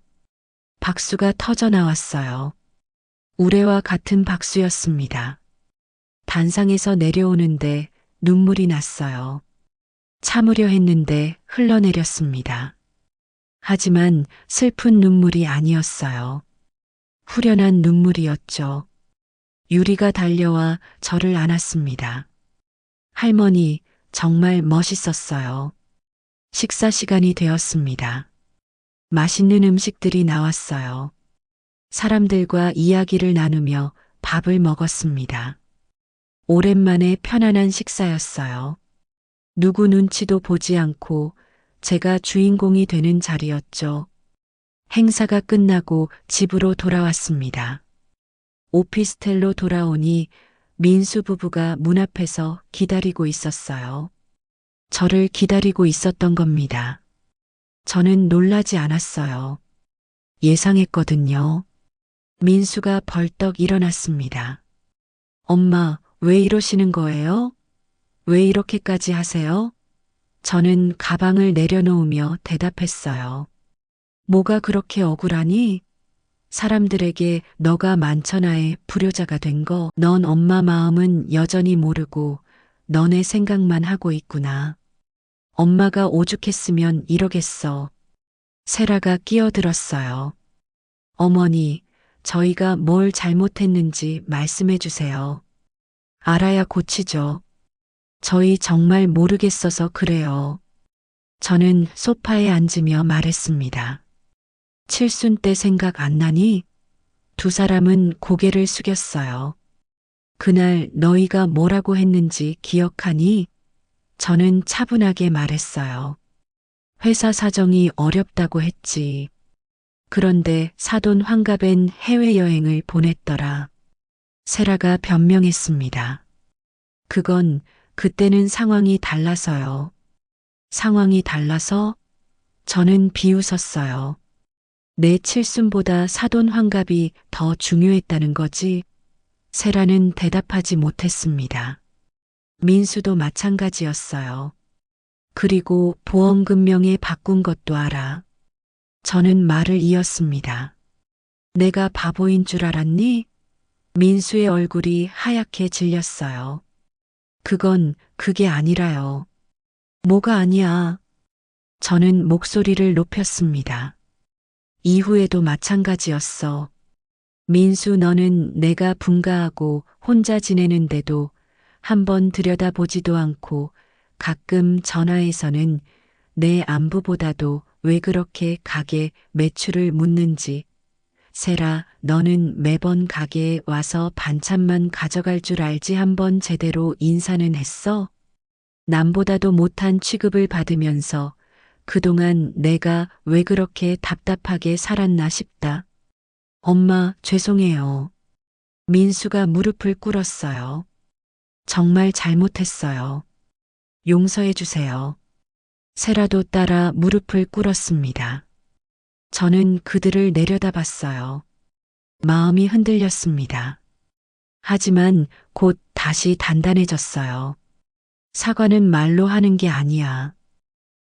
박수가 터져 나왔어요. 우레와 같은 박수였습니다. 단상에서 내려오는데 눈물이 났어요. 참으려 했는데 흘러내렸습니다. 하지만 슬픈 눈물이 아니었어요. 후련한 눈물이었죠. 유리가 달려와 저를 안았습니다. 할머니, 정말 멋있었어요. 식사 시간이 되었습니다. 맛있는 음식들이 나왔어요. 사람들과 이야기를 나누며 밥을 먹었습니다. 오랜만에 편안한 식사였어요. 누구 눈치도 보지 않고 제가 주인공이 되는 자리였죠. 행사가 끝나고 집으로 돌아왔습니다. 오피스텔로 돌아오니 민수 부부가 문 앞에서 기다리고 있었어요. 저를 기다리고 있었던 겁니다. 저는 놀라지 않았어요. 예상했거든요. 민수가 벌떡 일어났습니다. 엄마, 왜 이러시는 거예요? 왜 이렇게까지 하세요? 저는 가방을 내려놓으며 대답했어요. 뭐가 그렇게 억울하니? 사람들에게 너가 만천하에 불효자가 된 거, 넌 엄마 마음은 여전히 모르고 너네 생각만 하고 있구나. 엄마가 오죽했으면 이러겠어. 세라가 끼어들었어요. 어머니, 저희가 뭘 잘못했는지 말씀해 주세요. 알아야 고치죠. 저희 정말 모르겠어서 그래요. 저는 소파에 앉으며 말했습니다. 칠순 때 생각 안 나니? 두 사람은 고개를 숙였어요. 그날 너희가 뭐라고 했는지 기억하니? 저는 차분하게 말했어요. 회사 사정이 어렵다고 했지. 그런데 사돈 환갑엔 해외여행을 보냈더라. 세라가 변명했습니다. 그건 그때는 상황이 달라서요. 상황이 달라서? 저는 비웃었어요. 내 칠순보다 사돈 환갑이 더 중요했다는 거지. 세라는 대답하지 못했습니다. 민수도 마찬가지였어요. 그리고 보험금명에 바꾼 것도 알아. 저는 말을 이었습니다. 내가 바보인 줄 알았니? 민수의 얼굴이 하얗게 질렸어요. 그게 아니라요. 뭐가 아니야. 저는 목소리를 높였습니다. 이후에도 마찬가지였어. 민수, 너는 내가 분가하고 혼자 지내는데도 한번 들여다보지도 않고 가끔 전화해서는 내 안부보다도 왜 그렇게 가게 매출을 묻는지. 세라, 너는 매번 가게에 와서 반찬만 가져갈 줄 알지 한번 제대로 인사는 했어? 남보다도 못한 취급을 받으면서 그동안 내가 왜 그렇게 답답하게 살았나 싶다. 엄마, 죄송해요. 민수가 무릎을 꿇었어요. 정말 잘못했어요. 용서해 주세요. 세라도 따라 무릎을 꿇었습니다. 저는 그들을 내려다봤어요. 마음이 흔들렸습니다. 하지만 곧 다시 단단해졌어요. 사과는 말로 하는 게 아니야.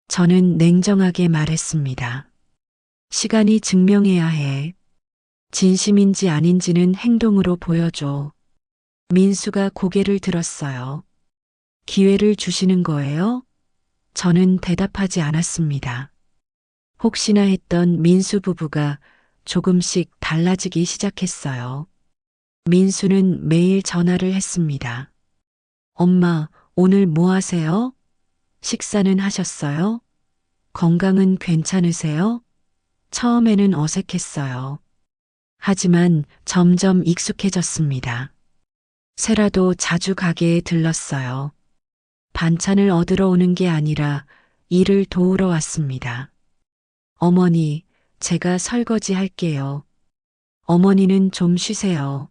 저는 냉정하게 말했습니다. 시간이 증명해야 해. 진심인지 아닌지는 행동으로 보여줘. 민수가 고개를 들었어요. 기회를 주시는 거예요? 저는 대답하지 않았습니다. 혹시나 했던 민수 부부가 조금씩 달라지기 시작했어요. 민수는 매일 전화를 했습니다. 엄마, 오늘 뭐 하세요? 식사는 하셨어요? 건강은 괜찮으세요? 처음에는 어색했어요. 하지만 점점 익숙해졌습니다. 새라도 자주 가게에 들렀어요. 반찬을 얻으러 오는 게 아니라 일을 도우러 왔습니다. 어머니, 제가 설거지 할게요. 어머니는 좀 쉬세요.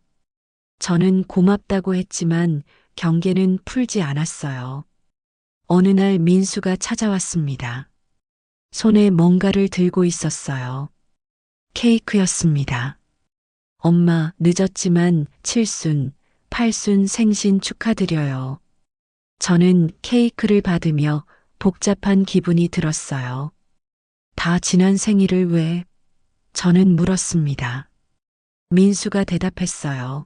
저는 고맙다고 했지만 경계는 풀지 않았어요. 어느 날 민수가 찾아왔습니다. 손에 뭔가를 들고 있었어요. 케이크였습니다. 엄마, 늦었지만 7순, 8순 생신 축하드려요. 저는 케이크를 받으며 복잡한 기분이 들었어요. 다 지난 생일을 왜? 저는 물었습니다. 민수가 대답했어요.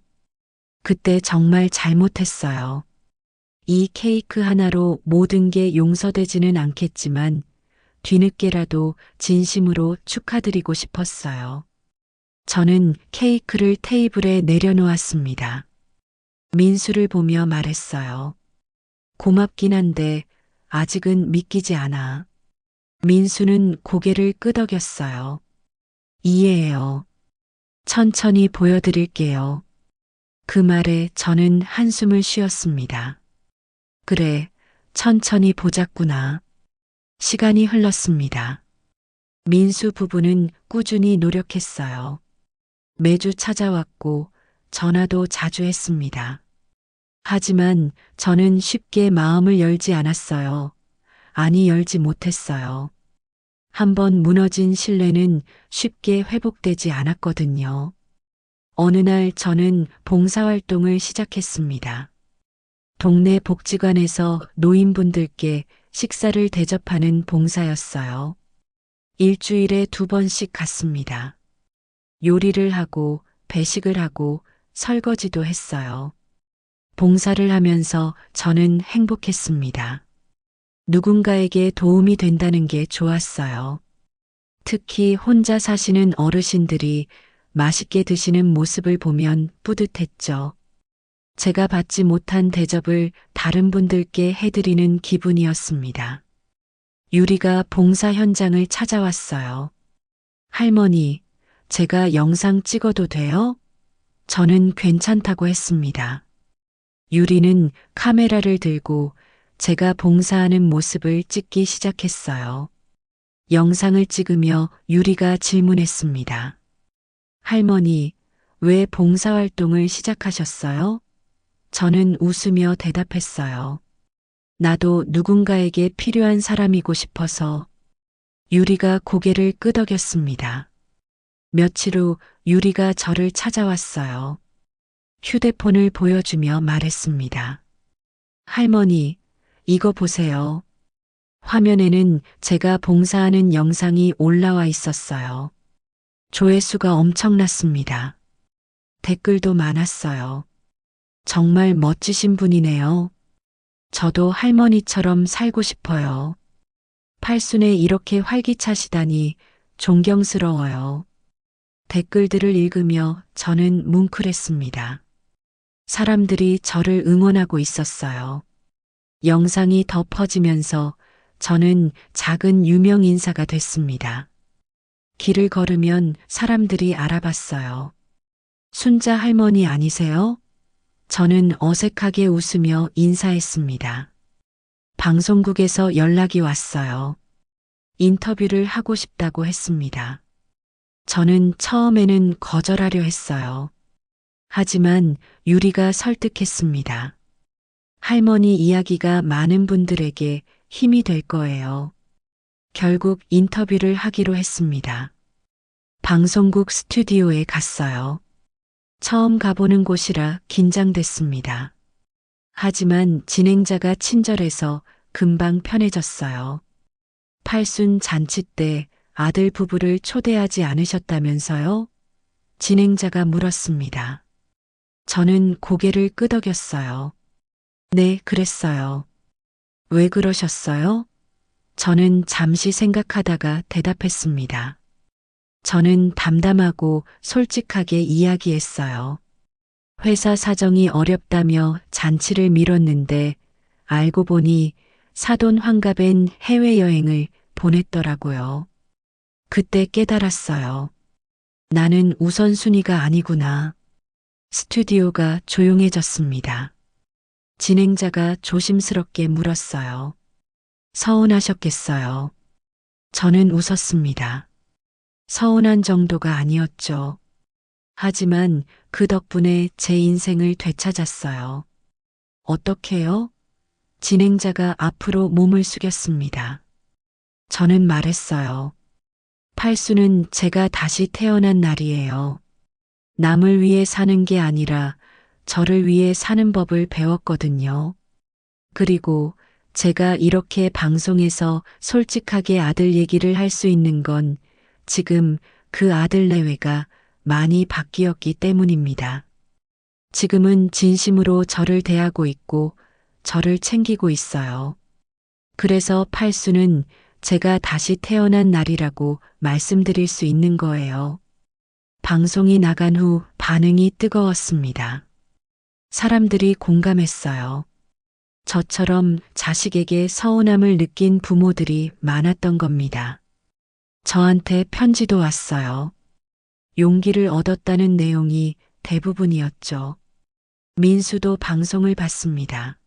그때 정말 잘못했어요. 이 케이크 하나로 모든 게 용서되지는 않겠지만 뒤늦게라도 진심으로 축하드리고 싶었어요. 저는 케이크를 테이블에 내려놓았습니다. 민수를 보며 말했어요. 고맙긴 한데 아직은 믿기지 않아. 민수는 고개를 끄덕였어요. 이해해요. 천천히 보여드릴게요. 그 말에 저는 한숨을 쉬었습니다. 그래, 천천히 보자꾸나. 시간이 흘렀습니다. 민수 부부는 꾸준히 노력했어요. 매주 찾아왔고 전화도 자주 했습니다. 하지만 저는 쉽게 마음을 열지 않았어요. 아니, 열지 못했어요. 한번 무너진 신뢰는 쉽게 회복되지 않았거든요. 어느 날 저는 봉사활동을 시작했습니다. 동네 복지관에서 노인분들께 식사를 대접하는 봉사였어요. 일주일에 2번씩 갔습니다. 요리를 하고 배식을 하고 설거지도 했어요. 봉사를 하면서 저는 행복했습니다. 누군가에게 도움이 된다는 게 좋았어요. 특히 혼자 사시는 어르신들이 맛있게 드시는 모습을 보면 뿌듯했죠. 제가 받지 못한 대접을 다른 분들께 해드리는 기분이었습니다. 유리가 봉사 현장을 찾아왔어요. 할머니, 제가 영상 찍어도 돼요? 저는 괜찮다고 했습니다. 유리는 카메라를 들고 제가 봉사하는 모습을 찍기 시작했어요. 영상을 찍으며 유리가 질문했습니다. 할머니, 왜 봉사활동을 시작하셨어요? 저는 웃으며 대답했어요. 나도 누군가에게 필요한 사람이고 싶어서. 유리가 고개를 끄덕였습니다. 며칠 후 유리가 저를 찾아왔어요. 휴대폰을 보여주며 말했습니다. 할머니, 이거 보세요. 화면에는 제가 봉사하는 영상이 올라와 있었어요. 조회수가 엄청났습니다. 댓글도 많았어요. 정말 멋지신 분이네요. 저도 할머니처럼 살고 싶어요. 팔순에 이렇게 활기차시다니 존경스러워요. 댓글들을 읽으며 저는 뭉클했습니다. 사람들이 저를 응원하고 있었어요. 영상이 더 퍼지면서 저는 작은 유명 인사가 됐습니다. 길을 걸으면 사람들이 알아봤어요. 순자 할머니 아니세요? 저는 어색하게 웃으며 인사했습니다. 방송국에서 연락이 왔어요. 인터뷰를 하고 싶다고 했습니다. 저는 처음에는 거절하려 했어요. 하지만 유리가 설득했습니다. 할머니 이야기가 많은 분들에게 힘이 될 거예요. 결국 인터뷰를 하기로 했습니다. 방송국 스튜디오에 갔어요. 처음 가보는 곳이라 긴장됐습니다. 하지만 진행자가 친절해서 금방 편해졌어요. 팔순 잔치 때 아들 부부를 초대하지 않으셨다면서요? 진행자가 물었습니다. 저는 고개를 끄덕였어요. 네, 그랬어요. 왜 그러셨어요? 저는 잠시 생각하다가 대답했습니다. 저는 담담하고 솔직하게 이야기했어요. 회사 사정이 어렵다며 잔치를 미뤘는데 알고 보니 사돈 환갑엔 해외여행을 보냈더라고요. 그때 깨달았어요. 나는 우선순위가 아니구나. 스튜디오가 조용해졌습니다. 진행자가 조심스럽게 물었어요. 서운하셨겠어요. 저는 웃었습니다. 서운한 정도가 아니었죠. 하지만 그 덕분에 제 인생을 되찾았어요. 어떻게요? 진행자가 앞으로 몸을 숙였습니다. 저는 말했어요. 팔순은 제가 다시 태어난 날이에요. 남을 위해 사는 게 아니라 저를 위해 사는 법을 배웠거든요. 그리고 제가 이렇게 방송에서 솔직하게 아들 얘기를 할 수 있는 건 지금 그 아들 내외가 많이 바뀌었기 때문입니다. 지금은 진심으로 저를 대하고 있고 저를 챙기고 있어요. 그래서 팔순은 제가 다시 태어난 날이라고 말씀드릴 수 있는 거예요. 방송이 나간 후 반응이 뜨거웠습니다. 사람들이 공감했어요. 저처럼 자식에게 서운함을 느낀 부모들이 많았던 겁니다. 저한테 편지도 왔어요. 용기를 얻었다는 내용이 대부분이었죠. 민수도 방송을 봤습니다.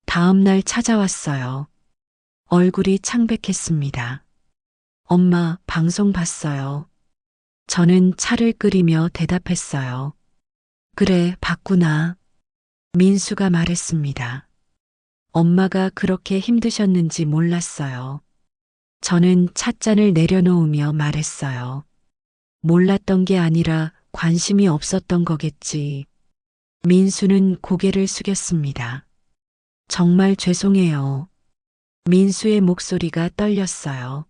다음 날 찾아왔어요. 얼굴이 창백했습니다. 엄마, 방송 봤어요. 저는 차를 끓이며 대답했어요. 그래, 봤구나. 민수가 말했습니다. 엄마가 그렇게 힘드셨는지 몰랐어요. 저는 찻잔을 내려놓으며 말했어요. 몰랐던 게 아니라 관심이 없었던 거겠지. 민수는 고개를 숙였습니다. 정말 죄송해요. 민수의 목소리가 떨렸어요.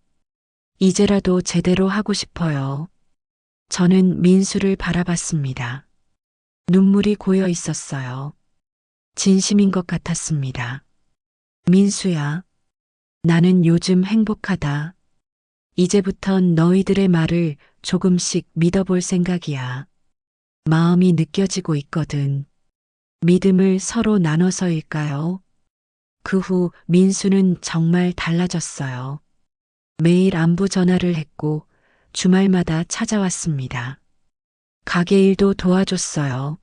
이제라도 제대로 하고 싶어요. 저는 민수를 바라봤습니다. 눈물이 고여 있었어요. 진심인 것 같았습니다. 민수야, 나는 요즘 행복하다. 이제부턴 너희들의 말을 조금씩 믿어볼 생각이야. 마음이 느껴지고 있거든. 믿음을 서로 나눠서일까요? 그 후 민수는 정말 달라졌어요. 매일 안부 전화를 했고 주말마다 찾아왔습니다. 가게 일도 도와줬어요.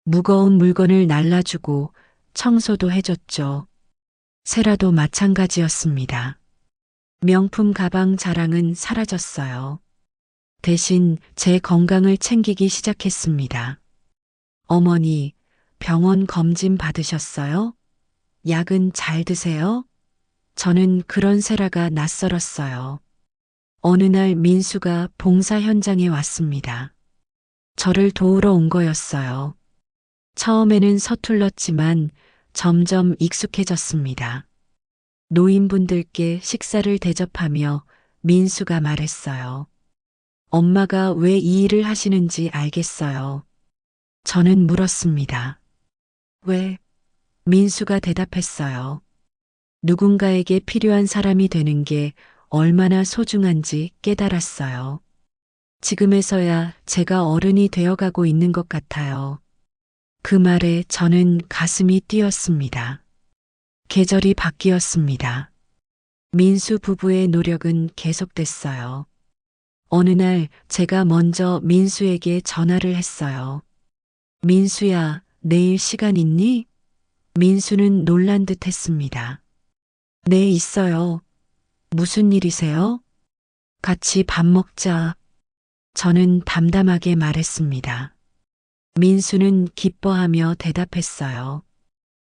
무거운 물건을 날라주고 청소도 해줬죠. 세라도 마찬가지였습니다. 명품 가방 자랑은 사라졌어요. 대신 제 건강을 챙기기 시작했습니다. 어머니, 병원 검진 받으셨어요? 약은 잘 드세요? 저는 그런 세라가 낯설었어요. 어느 날 민수가 봉사 현장에 왔습니다. 저를 도우러 온 거였어요. 처음에는 서툴렀지만 점점 익숙해졌습니다. 노인분들께 식사를 대접하며 민수가 말했어요. 엄마가 왜 이 일을 하시는지 알겠어요. 저는 물었습니다. 왜? 민수가 대답했어요. 누군가에게 필요한 사람이 되는 게 얼마나 소중한지 깨달았어요. 지금에서야 제가 어른이 되어가고 있는 것 같아요. 그 말에 저는 가슴이 뛰었습니다. 계절이 바뀌었습니다. 민수 부부의 노력은 계속됐어요. 어느 날 제가 먼저 민수에게 전화를 했어요. 민수야, 내일 시간 있니? 민수는 놀란 듯 했습니다. 네, 있어요. 무슨 일이세요? 같이 밥 먹자. 저는 담담하게 말했습니다. 민수는 기뻐하며 대답했어요.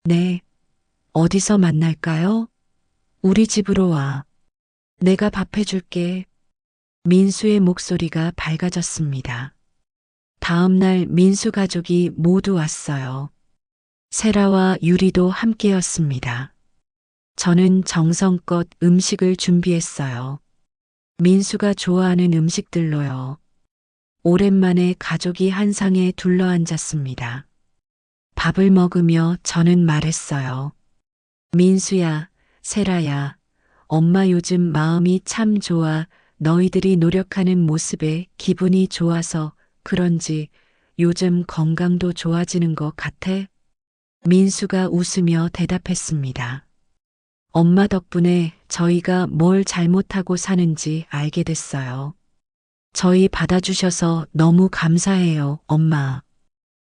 네. 어디서 만날까요? 우리 집으로 와. 내가 밥 해줄게. 민수의 목소리가 밝아졌습니다. 다음 날 민수 가족이 모두 왔어요. 세라와 유리도 함께였습니다. 저는 정성껏 음식을 준비했어요. 민수가 좋아하는 음식들로요. 오랜만에 가족이 한 상에 둘러앉았습니다. 밥을 먹으며 저는 말했어요. 민수야, 세라야, 엄마 요즘 마음이 참 좋아. 너희들이 노력하는 모습에 기분이 좋아서 그런지 요즘 건강도 좋아지는 것 같아. 민수가 웃으며 대답했습니다. 엄마 덕분에 저희가 뭘 잘못하고 사는지 알게 됐어요. 저희 받아주셔서 너무 감사해요, 엄마.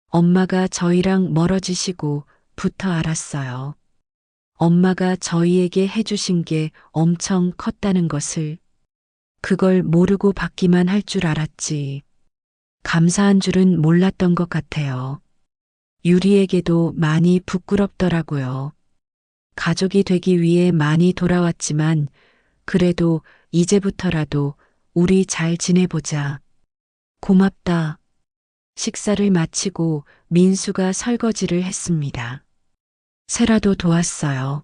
엄마가 저희랑 멀어지시고부터 알았어요. 엄마가 저희에게 해주신 게 엄청 컸다는 것을. 그걸 모르고 받기만 할 줄 알았지. 감사한 줄은 몰랐던 것 같아요. 유리에게도 많이 부끄럽더라고요. 가족이 되기 위해 많이 돌아왔지만 그래도 이제부터라도 우리 잘 지내보자. 고맙다. 식사를 마치고 민수가 설거지를 했습니다. 세라도 도왔어요.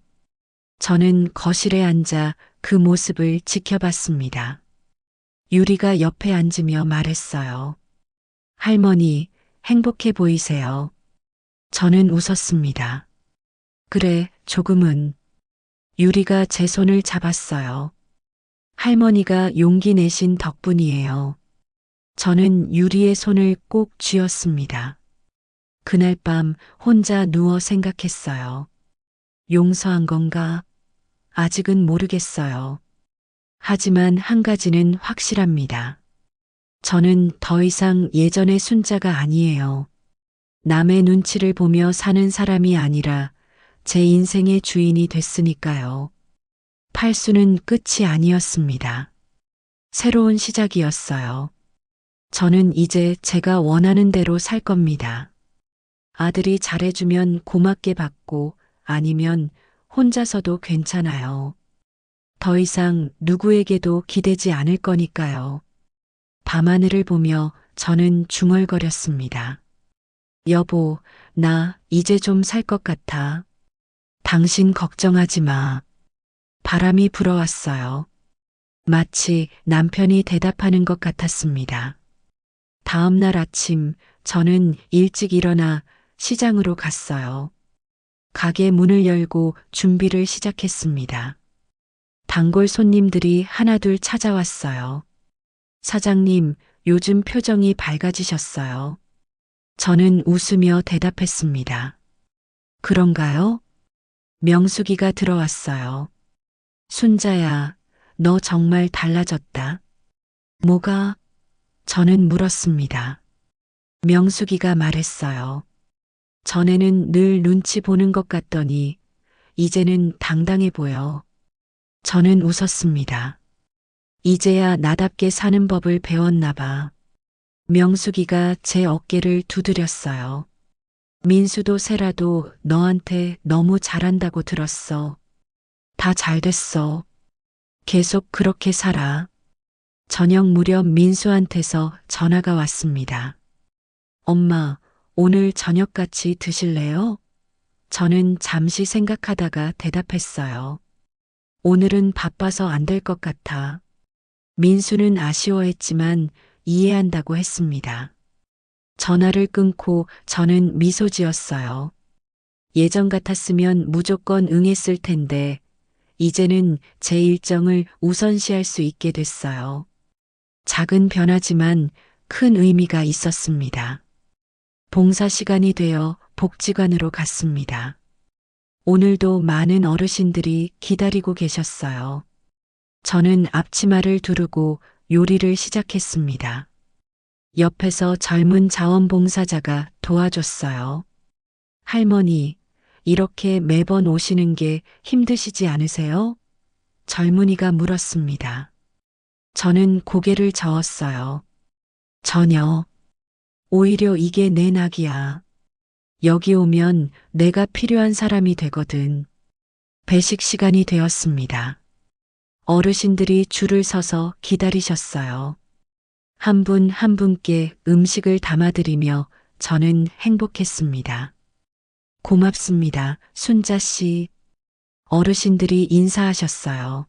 저는 거실에 앉아 그 모습을 지켜봤습니다. 유리가 옆에 앉으며 말했어요. 할머니, 행복해 보이세요. 저는 웃었습니다. 그래, 조금은. 유리가 제 손을 잡았어요. 할머니가 용기 내신 덕분이에요. 저는 유리의 손을 꼭 쥐었습니다. 그날 밤 혼자 누워 생각했어요. 용서한 건가? 아직은 모르겠어요. 하지만 한 가지는 확실합니다. 저는 더 이상 예전의 순자가 아니에요. 남의 눈치를 보며 사는 사람이 아니라 제 인생의 주인이 됐으니까요. 팔수는 끝이 아니었습니다. 새로운 시작이었어요. 저는 이제 제가 원하는 대로 살 겁니다. 아들이 잘해주면 고맙게 받고 아니면 혼자서도 괜찮아요. 더 이상 누구에게도 기대지 않을 거니까요. 밤하늘을 보며 저는 중얼거렸습니다. 여보, 나 이제 좀 살 것 같아. 당신 걱정하지 마. 바람이 불어왔어요. 마치 남편이 대답하는 것 같았습니다. 다음 날 아침 저는 일찍 일어나 시장으로 갔어요. 가게 문을 열고 준비를 시작했습니다. 단골 손님들이 하나둘 찾아왔어요. 사장님, 요즘 표정이 밝아지셨어요. 저는 웃으며 대답했습니다. 그런가요? 명숙이가 들어왔어요. 순자야, 너 정말 달라졌다. 뭐가? 저는 물었습니다. 명숙이가 말했어요. 전에는 늘 눈치 보는 것 같더니 이제는 당당해 보여. 저는 웃었습니다. 이제야 나답게 사는 법을 배웠나 봐. 명숙이가 제 어깨를 두드렸어요. 민수도 세라도 너한테 너무 잘한다고 들었어. 다 잘 됐어. 계속 그렇게 살아. 저녁 무렵 민수한테서 전화가 왔습니다. 엄마, 오늘 저녁 같이 드실래요? 저는 잠시 생각하다가 대답했어요. 오늘은 바빠서 안 될 것 같아. 민수는 아쉬워했지만 이해한다고 했습니다. 전화를 끊고 저는 미소 지었어요. 예전 같았으면 무조건 응했을 텐데 이제는 제 일정을 우선시할 수 있게 됐어요. 작은 변화지만 큰 의미가 있었습니다. 봉사 시간이 되어 복지관으로 갔습니다. 오늘도 많은 어르신들이 기다리고 계셨어요. 저는 앞치마를 두르고 요리를 시작했습니다. 옆에서 젊은 자원봉사자가 도와줬어요. 할머니, 이렇게 매번 오시는 게 힘드시지 않으세요? 젊은이가 물었습니다. 저는 고개를 저었어요. 전혀. 오히려 이게 내 낙이야. 여기 오면 내가 필요한 사람이 되거든. 배식 시간이 되었습니다. 어르신들이 줄을 서서 기다리셨어요. 한 분 한 분께 음식을 담아드리며 저는 행복했습니다. 고맙습니다, 순자 씨. 어르신들이 인사하셨어요.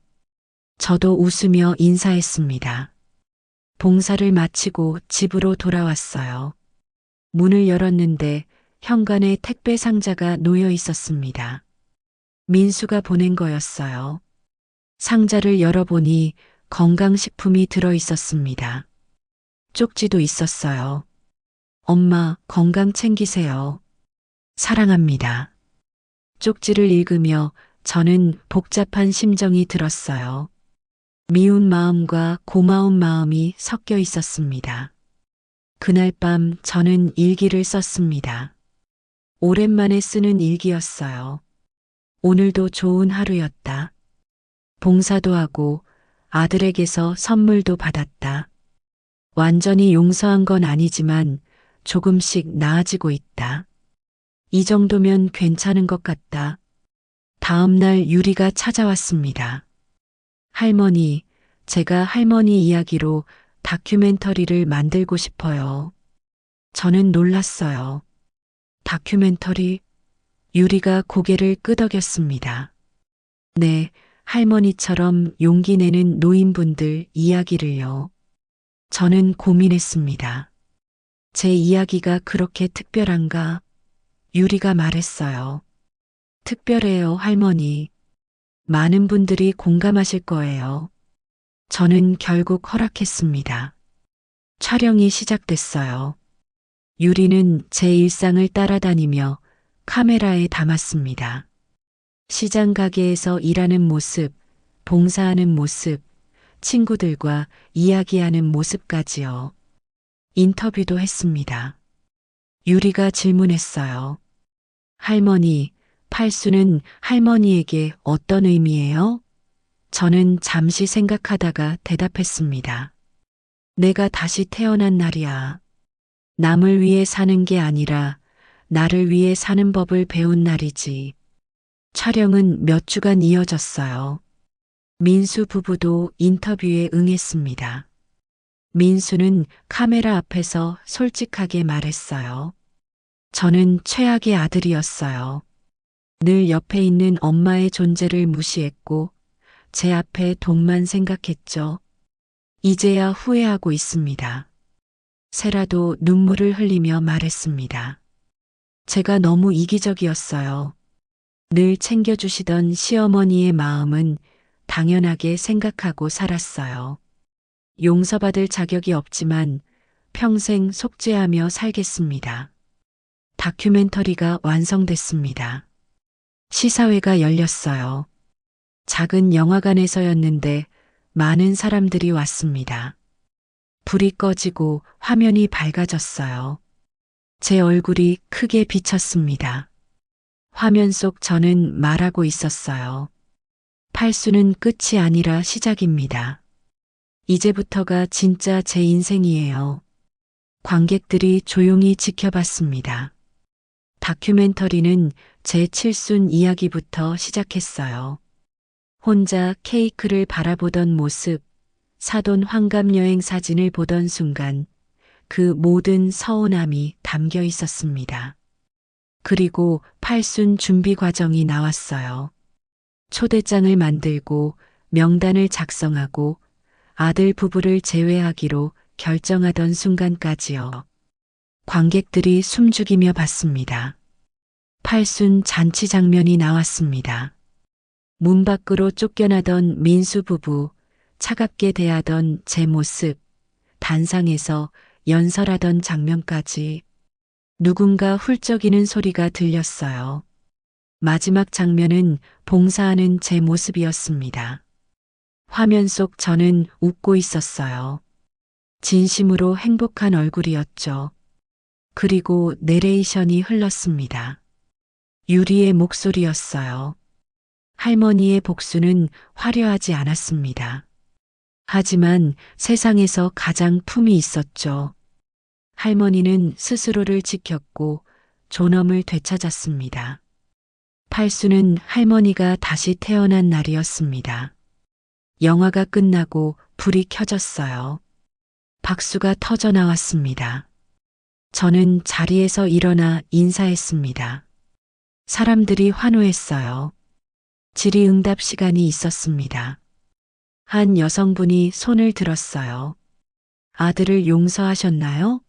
저도 웃으며 인사했습니다. 봉사를 마치고 집으로 돌아왔어요. 문을 열었는데 현관에 택배 상자가 놓여 있었습니다. 민수가 보낸 거였어요. 상자를 열어보니 건강식품이 들어 있었습니다. 쪽지도 있었어요. 엄마, 건강 챙기세요. 사랑합니다. 쪽지를 읽으며 저는 복잡한 심정이 들었어요. 미운 마음과 고마운 마음이 섞여 있었습니다. 그날 밤 저는 일기를 썼습니다. 오랜만에 쓰는 일기였어요. 오늘도 좋은 하루였다. 봉사도 하고 아들에게서 선물도 받았다. 완전히 용서한 건 아니지만 조금씩 나아지고 있다. 이 정도면 괜찮은 것 같다. 다음 날 유리가 찾아왔습니다. 할머니, 제가 할머니 이야기로 다큐멘터리를 만들고 싶어요. 저는 놀랐어요. 다큐멘터리? 유리가 고개를 끄덕였습니다. 네, 할머니처럼 용기 내는 노인분들 이야기를요. 저는 고민했습니다. 제 이야기가 그렇게 특별한가? 유리가 말했어요. 특별해요, 할머니. 많은 분들이 공감하실 거예요. 저는 결국 허락했습니다. 촬영이 시작됐어요. 유리는 제 일상을 따라다니며 카메라에 담았습니다. 시장 가게에서 일하는 모습, 봉사하는 모습, 친구들과 이야기하는 모습까지요. 인터뷰도 했습니다. 유리가 질문했어요. 할머니, 팔수는 할머니에게 어떤 의미예요? 저는 잠시 생각하다가 대답했습니다. 내가 다시 태어난 날이야. 남을 위해 사는 게 아니라 나를 위해 사는 법을 배운 날이지. 촬영은 몇 주간 이어졌어요. 민수 부부도 인터뷰에 응했습니다. 민수는 카메라 앞에서 솔직하게 말했어요. 저는 최악의 아들이었어요. 늘 옆에 있는 엄마의 존재를 무시했고 제 앞에 돈만 생각했죠. 이제야 후회하고 있습니다. 세라도 눈물을 흘리며 말했습니다. 제가 너무 이기적이었어요. 늘 챙겨주시던 시어머니의 마음은 당연하게 생각하고 살았어요. 용서받을 자격이 없지만 평생 속죄하며 살겠습니다. 다큐멘터리가 완성됐습니다. 시사회가 열렸어요. 작은 영화관에서였는데 많은 사람들이 왔습니다. 불이 꺼지고 화면이 밝아졌어요. 제 얼굴이 크게 비쳤습니다. 화면 속 저는 말하고 있었어요. 팔수는 끝이 아니라 시작입니다. 이제부터가 진짜 제 인생이에요. 관객들이 조용히 지켜봤습니다. 다큐멘터리는 제 칠순 이야기부터 시작했어요. 혼자 케이크를 바라보던 모습, 사돈 환갑 여행 사진을 보던 순간 그 모든 서운함이 담겨 있었습니다. 그리고 팔순 준비 과정이 나왔어요. 초대장을 만들고 명단을 작성하고 아들 부부를 제외하기로 결정하던 순간까지요. 관객들이 숨죽이며 봤습니다. 팔순 잔치 장면이 나왔습니다. 문 밖으로 쫓겨나던 민수 부부, 차갑게 대하던 제 모습, 단상에서 연설하던 장면까지 누군가 훌쩍이는 소리가 들렸어요. 마지막 장면은 봉사하는 제 모습이었습니다. 화면 속 저는 웃고 있었어요. 진심으로 행복한 얼굴이었죠. 그리고 내레이션이 흘렀습니다. 유리의 목소리였어요. 할머니의 복수는 화려하지 않았습니다. 하지만 세상에서 가장 품이 있었죠. 할머니는 스스로를 지켰고 존엄을 되찾았습니다. 팔수는 할머니가 다시 태어난 날이었습니다. 영화가 끝나고 불이 켜졌어요. 박수가 터져 나왔습니다. 저는 자리에서 일어나 인사했습니다. 사람들이 환호했어요. 질의응답 시간이 있었습니다. 한 여성분이 손을 들었어요. 아들을 용서하셨나요?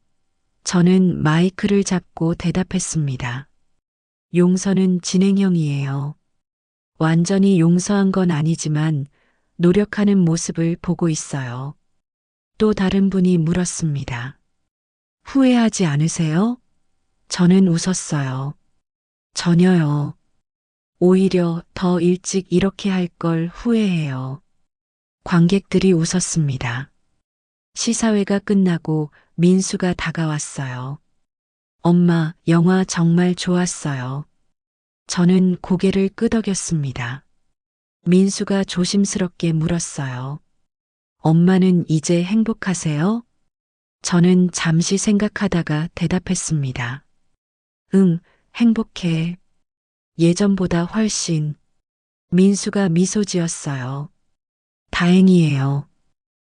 저는 마이크를 잡고 대답했습니다. 용서는 진행형이에요. 완전히 용서한 건 아니지만 노력하는 모습을 보고 있어요. 또 다른 분이 물었습니다. 후회하지 않으세요? 저는 웃었어요. 전혀요. 오히려 더 일찍 이렇게 할 걸 후회해요. 관객들이 웃었습니다. 시사회가 끝나고 민수가 다가왔어요. 엄마, 영화 정말 좋았어요. 저는 고개를 끄덕였습니다. 민수가 조심스럽게 물었어요. 엄마는 이제 행복하세요? 저는 잠시 생각하다가 대답했습니다. 응, 행복해. 예전보다 훨씬. 민수가 미소 지었어요. 다행이에요.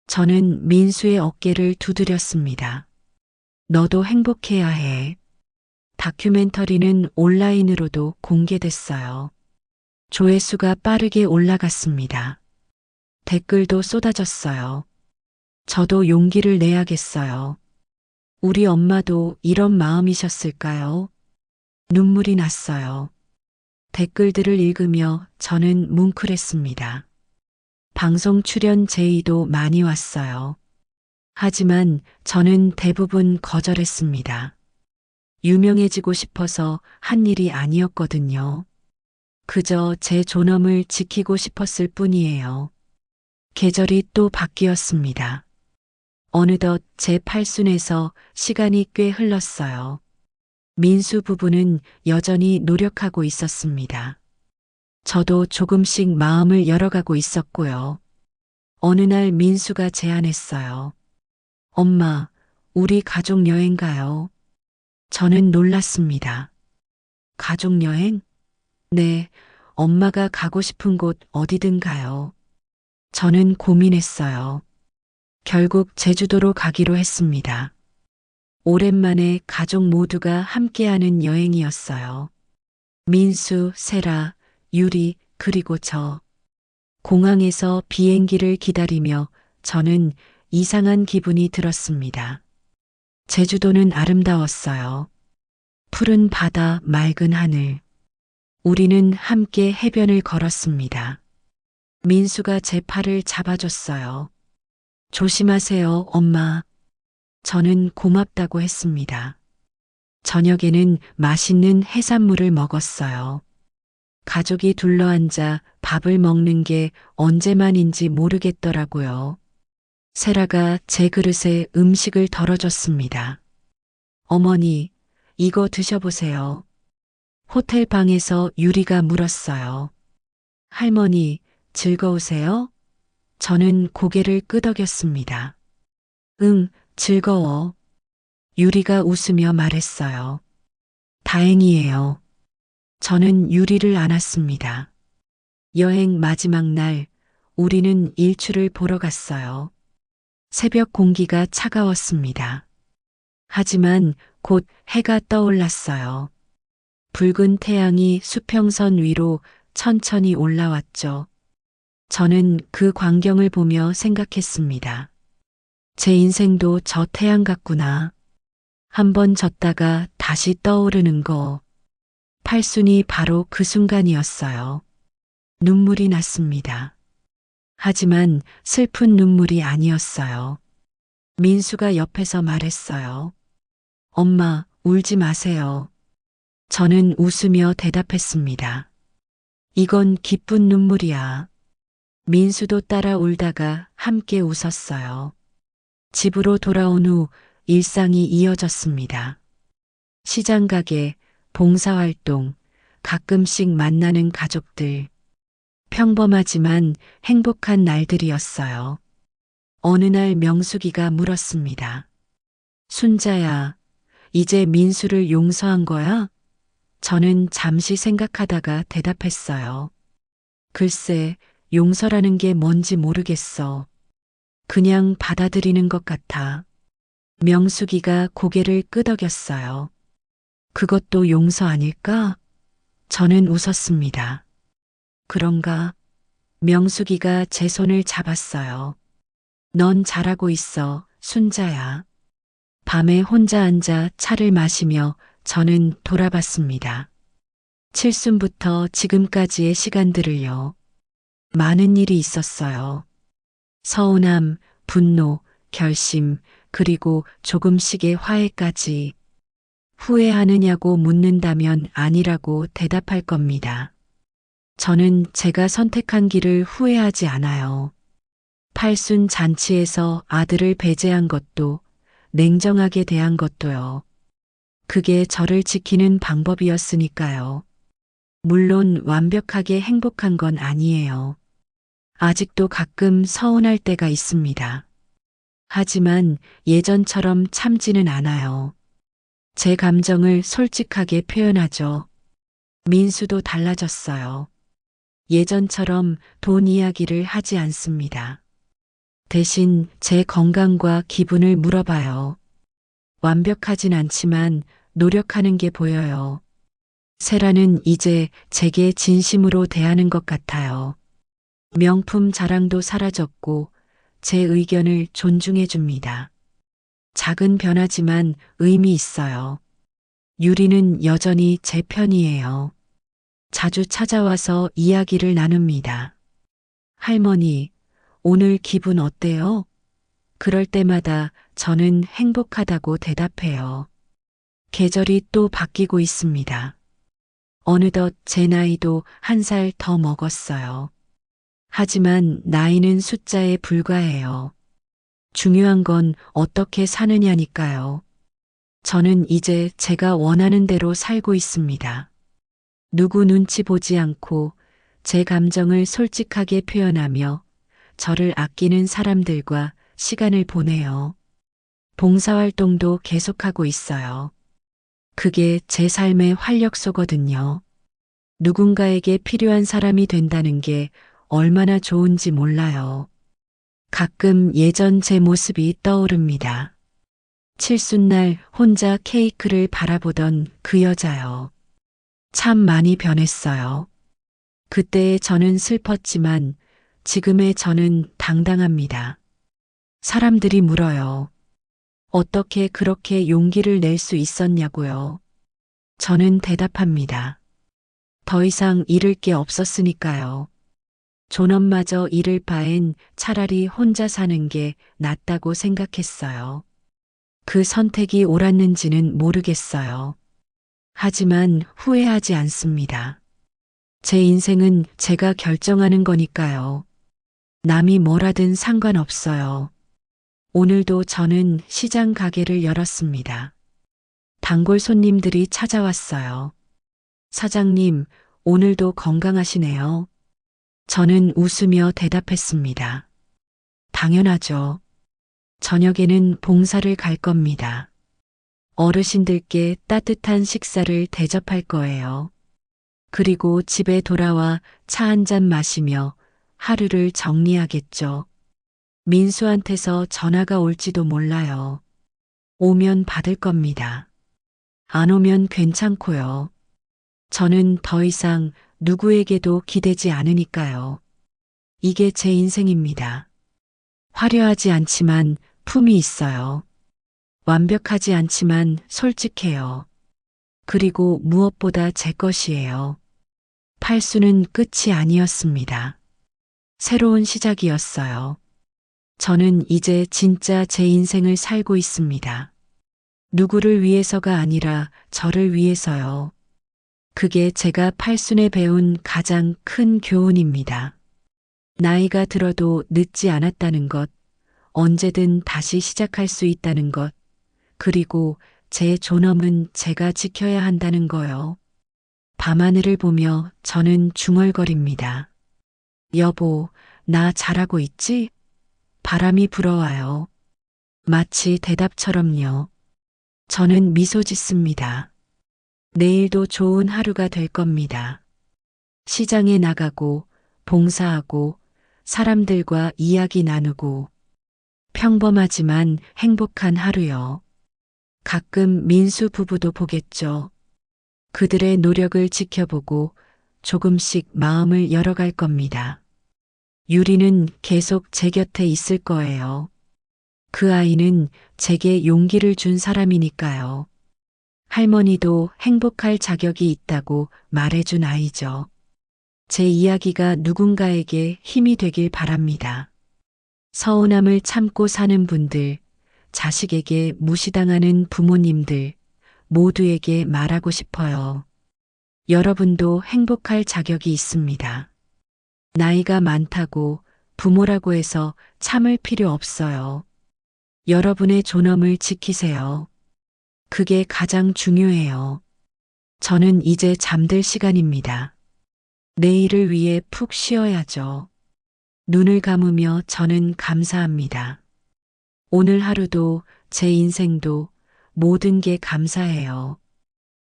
저는 민수의 어깨를 두드렸습니다. 너도 행복해야 해. 다큐멘터리는 온라인으로도 공개됐어요. 조회수가 빠르게 올라갔습니다. 댓글도 쏟아졌어요. 저도 용기를 내야겠어요. 우리 엄마도 이런 마음이셨을까요? 눈물이 났어요. 댓글들을 읽으며 저는 뭉클했습니다. 방송 출연 제의도 많이 왔어요. 하지만 저는 대부분 거절했습니다. 유명해지고 싶어서 한 일이 아니었거든요. 그저 제 존엄을 지키고 싶었을 뿐이에요. 계절이 또 바뀌었습니다. 어느덧 제 팔순에서 시간이 꽤 흘렀어요. 민수 부부는 여전히 노력하고 있었습니다. 저도 조금씩 마음을 열어가고 있었고요. 어느 날 민수가 제안했어요. 엄마, 우리 가족 여행 가요. 저는 놀랐습니다. 가족 여행? 네, 엄마가 가고 싶은 곳 어디든 가요. 저는 고민했어요. 결국 제주도로 가기로 했습니다. 오랜만에 가족 모두가 함께하는 여행이었어요. 민수, 세라, 유리, 그리고 저. 공항에서 비행기를 기다리며 저는 이상한 기분이 들었습니다. 제주도는 아름다웠어요. 푸른 바다, 맑은 하늘. 우리는 함께 해변을 걸었습니다. 민수가 제 팔을 잡아줬어요. 조심하세요, 엄마. 저는 고맙다고 했습니다. 저녁에는 맛있는 해산물을 먹었어요. 가족이 둘러앉아 밥을 먹는 게 언제만인지 모르겠더라고요. 세라가 제 그릇에 음식을 덜어줬습니다. 어머니, 이거 드셔보세요. 호텔 방에서 유리가 물었어요. 할머니, 즐거우세요? 저는 고개를 끄덕였습니다. 응, 즐거워. 유리가 웃으며 말했어요. 다행이에요. 저는 유리를 안았습니다. 여행 마지막 날, 우리는 일출을 보러 갔어요. 새벽 공기가 차가웠습니다. 하지만 곧 해가 떠올랐어요. 붉은 태양이 수평선 위로 천천히 올라왔죠. 저는 그 광경을 보며 생각했습니다. 제 인생도 저 태양 같구나. 한번 졌다가 다시 떠오르는 거. 팔순이 바로 그 순간이었어요. 눈물이 났습니다. 하지만 슬픈 눈물이 아니었어요. 민수가 옆에서 말했어요. 엄마, 울지 마세요. 저는 웃으며 대답했습니다. 이건 기쁜 눈물이야. 민수도 따라 울다가 함께 웃었어요. 집으로 돌아온 후 일상이 이어졌습니다. 시장 가게, 봉사활동, 가끔씩 만나는 가족들. 평범하지만 행복한 날들이었어요. 어느 날 명숙이가 물었습니다. 순자야, 이제 민수를 용서한 거야? 저는 잠시 생각하다가 대답했어요. 글쎄, 용서라는 게 뭔지 모르겠어. 그냥 받아들이는 것 같아. 명숙이가 고개를 끄덕였어요. 그것도 용서 아닐까? 저는 웃었습니다. 그런가? 명숙이가 제 손을 잡았어요. 넌 잘하고 있어, 순자야. 밤에 혼자 앉아 차를 마시며 저는 돌아봤습니다. 칠순부터 지금까지의 시간들을요. 많은 일이 있었어요. 서운함, 분노, 결심, 그리고 조금씩의 화해까지. 후회하느냐고 묻는다면 아니라고 대답할 겁니다. 저는 제가 선택한 길을 후회하지 않아요. 팔순 잔치에서 아들을 배제한 것도, 냉정하게 대한 것도요. 그게 저를 지키는 방법이었으니까요. 물론 완벽하게 행복한 건 아니에요. 아직도 가끔 서운할 때가 있습니다. 하지만 예전처럼 참지는 않아요. 제 감정을 솔직하게 표현하죠. 민수도 달라졌어요. 예전처럼 돈 이야기를 하지 않습니다. 대신 제 건강과 기분을 물어봐요. 완벽하진 않지만 노력하는 게 보여요. 세라는 이제 제게 진심으로 대하는 것 같아요. 명품 자랑도 사라졌고 제 의견을 존중해 줍니다. 작은 변화지만 의미 있어요. 유리는 여전히 제 편이에요. 자주 찾아와서 이야기를 나눕니다. 할머니, 오늘 기분 어때요? 그럴 때마다 저는 행복하다고 대답해요. 계절이 또 바뀌고 있습니다. 어느덧 제 나이도 1살 더 먹었어요. 하지만 나이는 숫자에 불과해요. 중요한 건 어떻게 사느냐니까요. 저는 이제 제가 원하는 대로 살고 있습니다. 누구 눈치 보지 않고 제 감정을 솔직하게 표현하며 저를 아끼는 사람들과 시간을 보내요. 봉사활동도 계속하고 있어요. 그게 제 삶의 활력소거든요. 누군가에게 필요한 사람이 된다는 게 얼마나 좋은지 몰라요. 가끔 예전 제 모습이 떠오릅니다. 칠순날 혼자 케이크를 바라보던 그 여자요. 참 많이 변했어요. 그때의 저는 슬펐지만 지금의 저는 당당합니다. 사람들이 물어요. 어떻게 그렇게 용기를 낼 수 있었냐고요. 저는 대답합니다. 더 이상 잃을 게 없었으니까요. 존엄마저 잃을 바엔 차라리 혼자 사는 게 낫다고 생각했어요. 그 선택이 옳았는지는 모르겠어요. 하지만 후회하지 않습니다. 제 인생은 제가 결정하는 거니까요. 남이 뭐라든 상관없어요. 오늘도 저는 시장 가게를 열었습니다. 단골 손님들이 찾아왔어요. 사장님, 오늘도 건강하시네요. 저는 웃으며 대답했습니다. 당연하죠. 저녁에는 봉사를 갈 겁니다. 어르신들께 따뜻한 식사를 대접할 거예요. 그리고 집에 돌아와 차 한 잔 마시며 하루를 정리하겠죠. 민수한테서 전화가 올지도 몰라요. 오면 받을 겁니다. 안 오면 괜찮고요. 저는 더 이상 누구에게도 기대지 않으니까요. 이게 제 인생입니다. 화려하지 않지만 품이 있어요. 완벽하지 않지만 솔직해요. 그리고 무엇보다 제 것이에요. 팔수는 끝이 아니었습니다. 새로운 시작이었어요. 저는 이제 진짜 제 인생을 살고 있습니다. 누구를 위해서가 아니라 저를 위해서요. 그게 제가 팔순에 배운 가장 큰 교훈입니다. 나이가 들어도 늦지 않았다는 것, 언제든 다시 시작할 수 있다는 것, 그리고 제 존엄은 제가 지켜야 한다는 거요. 밤하늘을 보며 저는 중얼거립니다. 여보, 나 잘하고 있지? 바람이 불어와요. 마치 대답처럼요. 저는 미소 짓습니다. 내일도 좋은 하루가 될 겁니다. 시장에 나가고, 봉사하고, 사람들과 이야기 나누고, 평범하지만 행복한 하루요. 가끔 민수 부부도 보겠죠. 그들의 노력을 지켜보고 조금씩 마음을 열어갈 겁니다. 유리는 계속 제 곁에 있을 거예요. 그 아이는 제게 용기를 준 사람이니까요. 할머니도 행복할 자격이 있다고 말해준 아이죠. 제 이야기가 누군가에게 힘이 되길 바랍니다. 서운함을 참고 사는 분들, 자식에게 무시당하는 부모님들, 모두에게 말하고 싶어요. 여러분도 행복할 자격이 있습니다. 나이가 많다고 부모라고 해서 참을 필요 없어요. 여러분의 존엄을 지키세요. 그게 가장 중요해요. 저는 이제 잠들 시간입니다. 내일을 위해 푹 쉬어야죠. 눈을 감으며 저는 감사합니다. 오늘 하루도 제 인생도 모든 게 감사해요.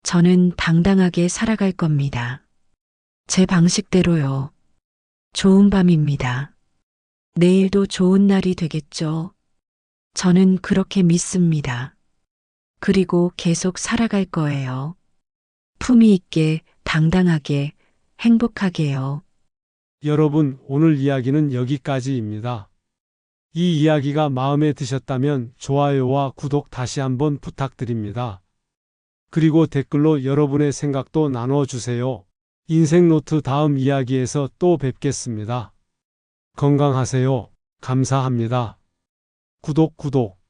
저는 당당하게 살아갈 겁니다. 제 방식대로요. 좋은 밤입니다. 내일도 좋은 날이 되겠죠. 저는 그렇게 믿습니다. 그리고 계속 살아갈 거예요. 품위 있게, 당당하게, 행복하게요. 여러분, 오늘 이야기는 여기까지입니다. 이 이야기가 마음에 드셨다면 좋아요와 구독 다시 한번 부탁드립니다. 그리고 댓글로 여러분의 생각도 나눠주세요. 인생노트 다음 이야기에서 또 뵙겠습니다. 건강하세요. 감사합니다. 구독.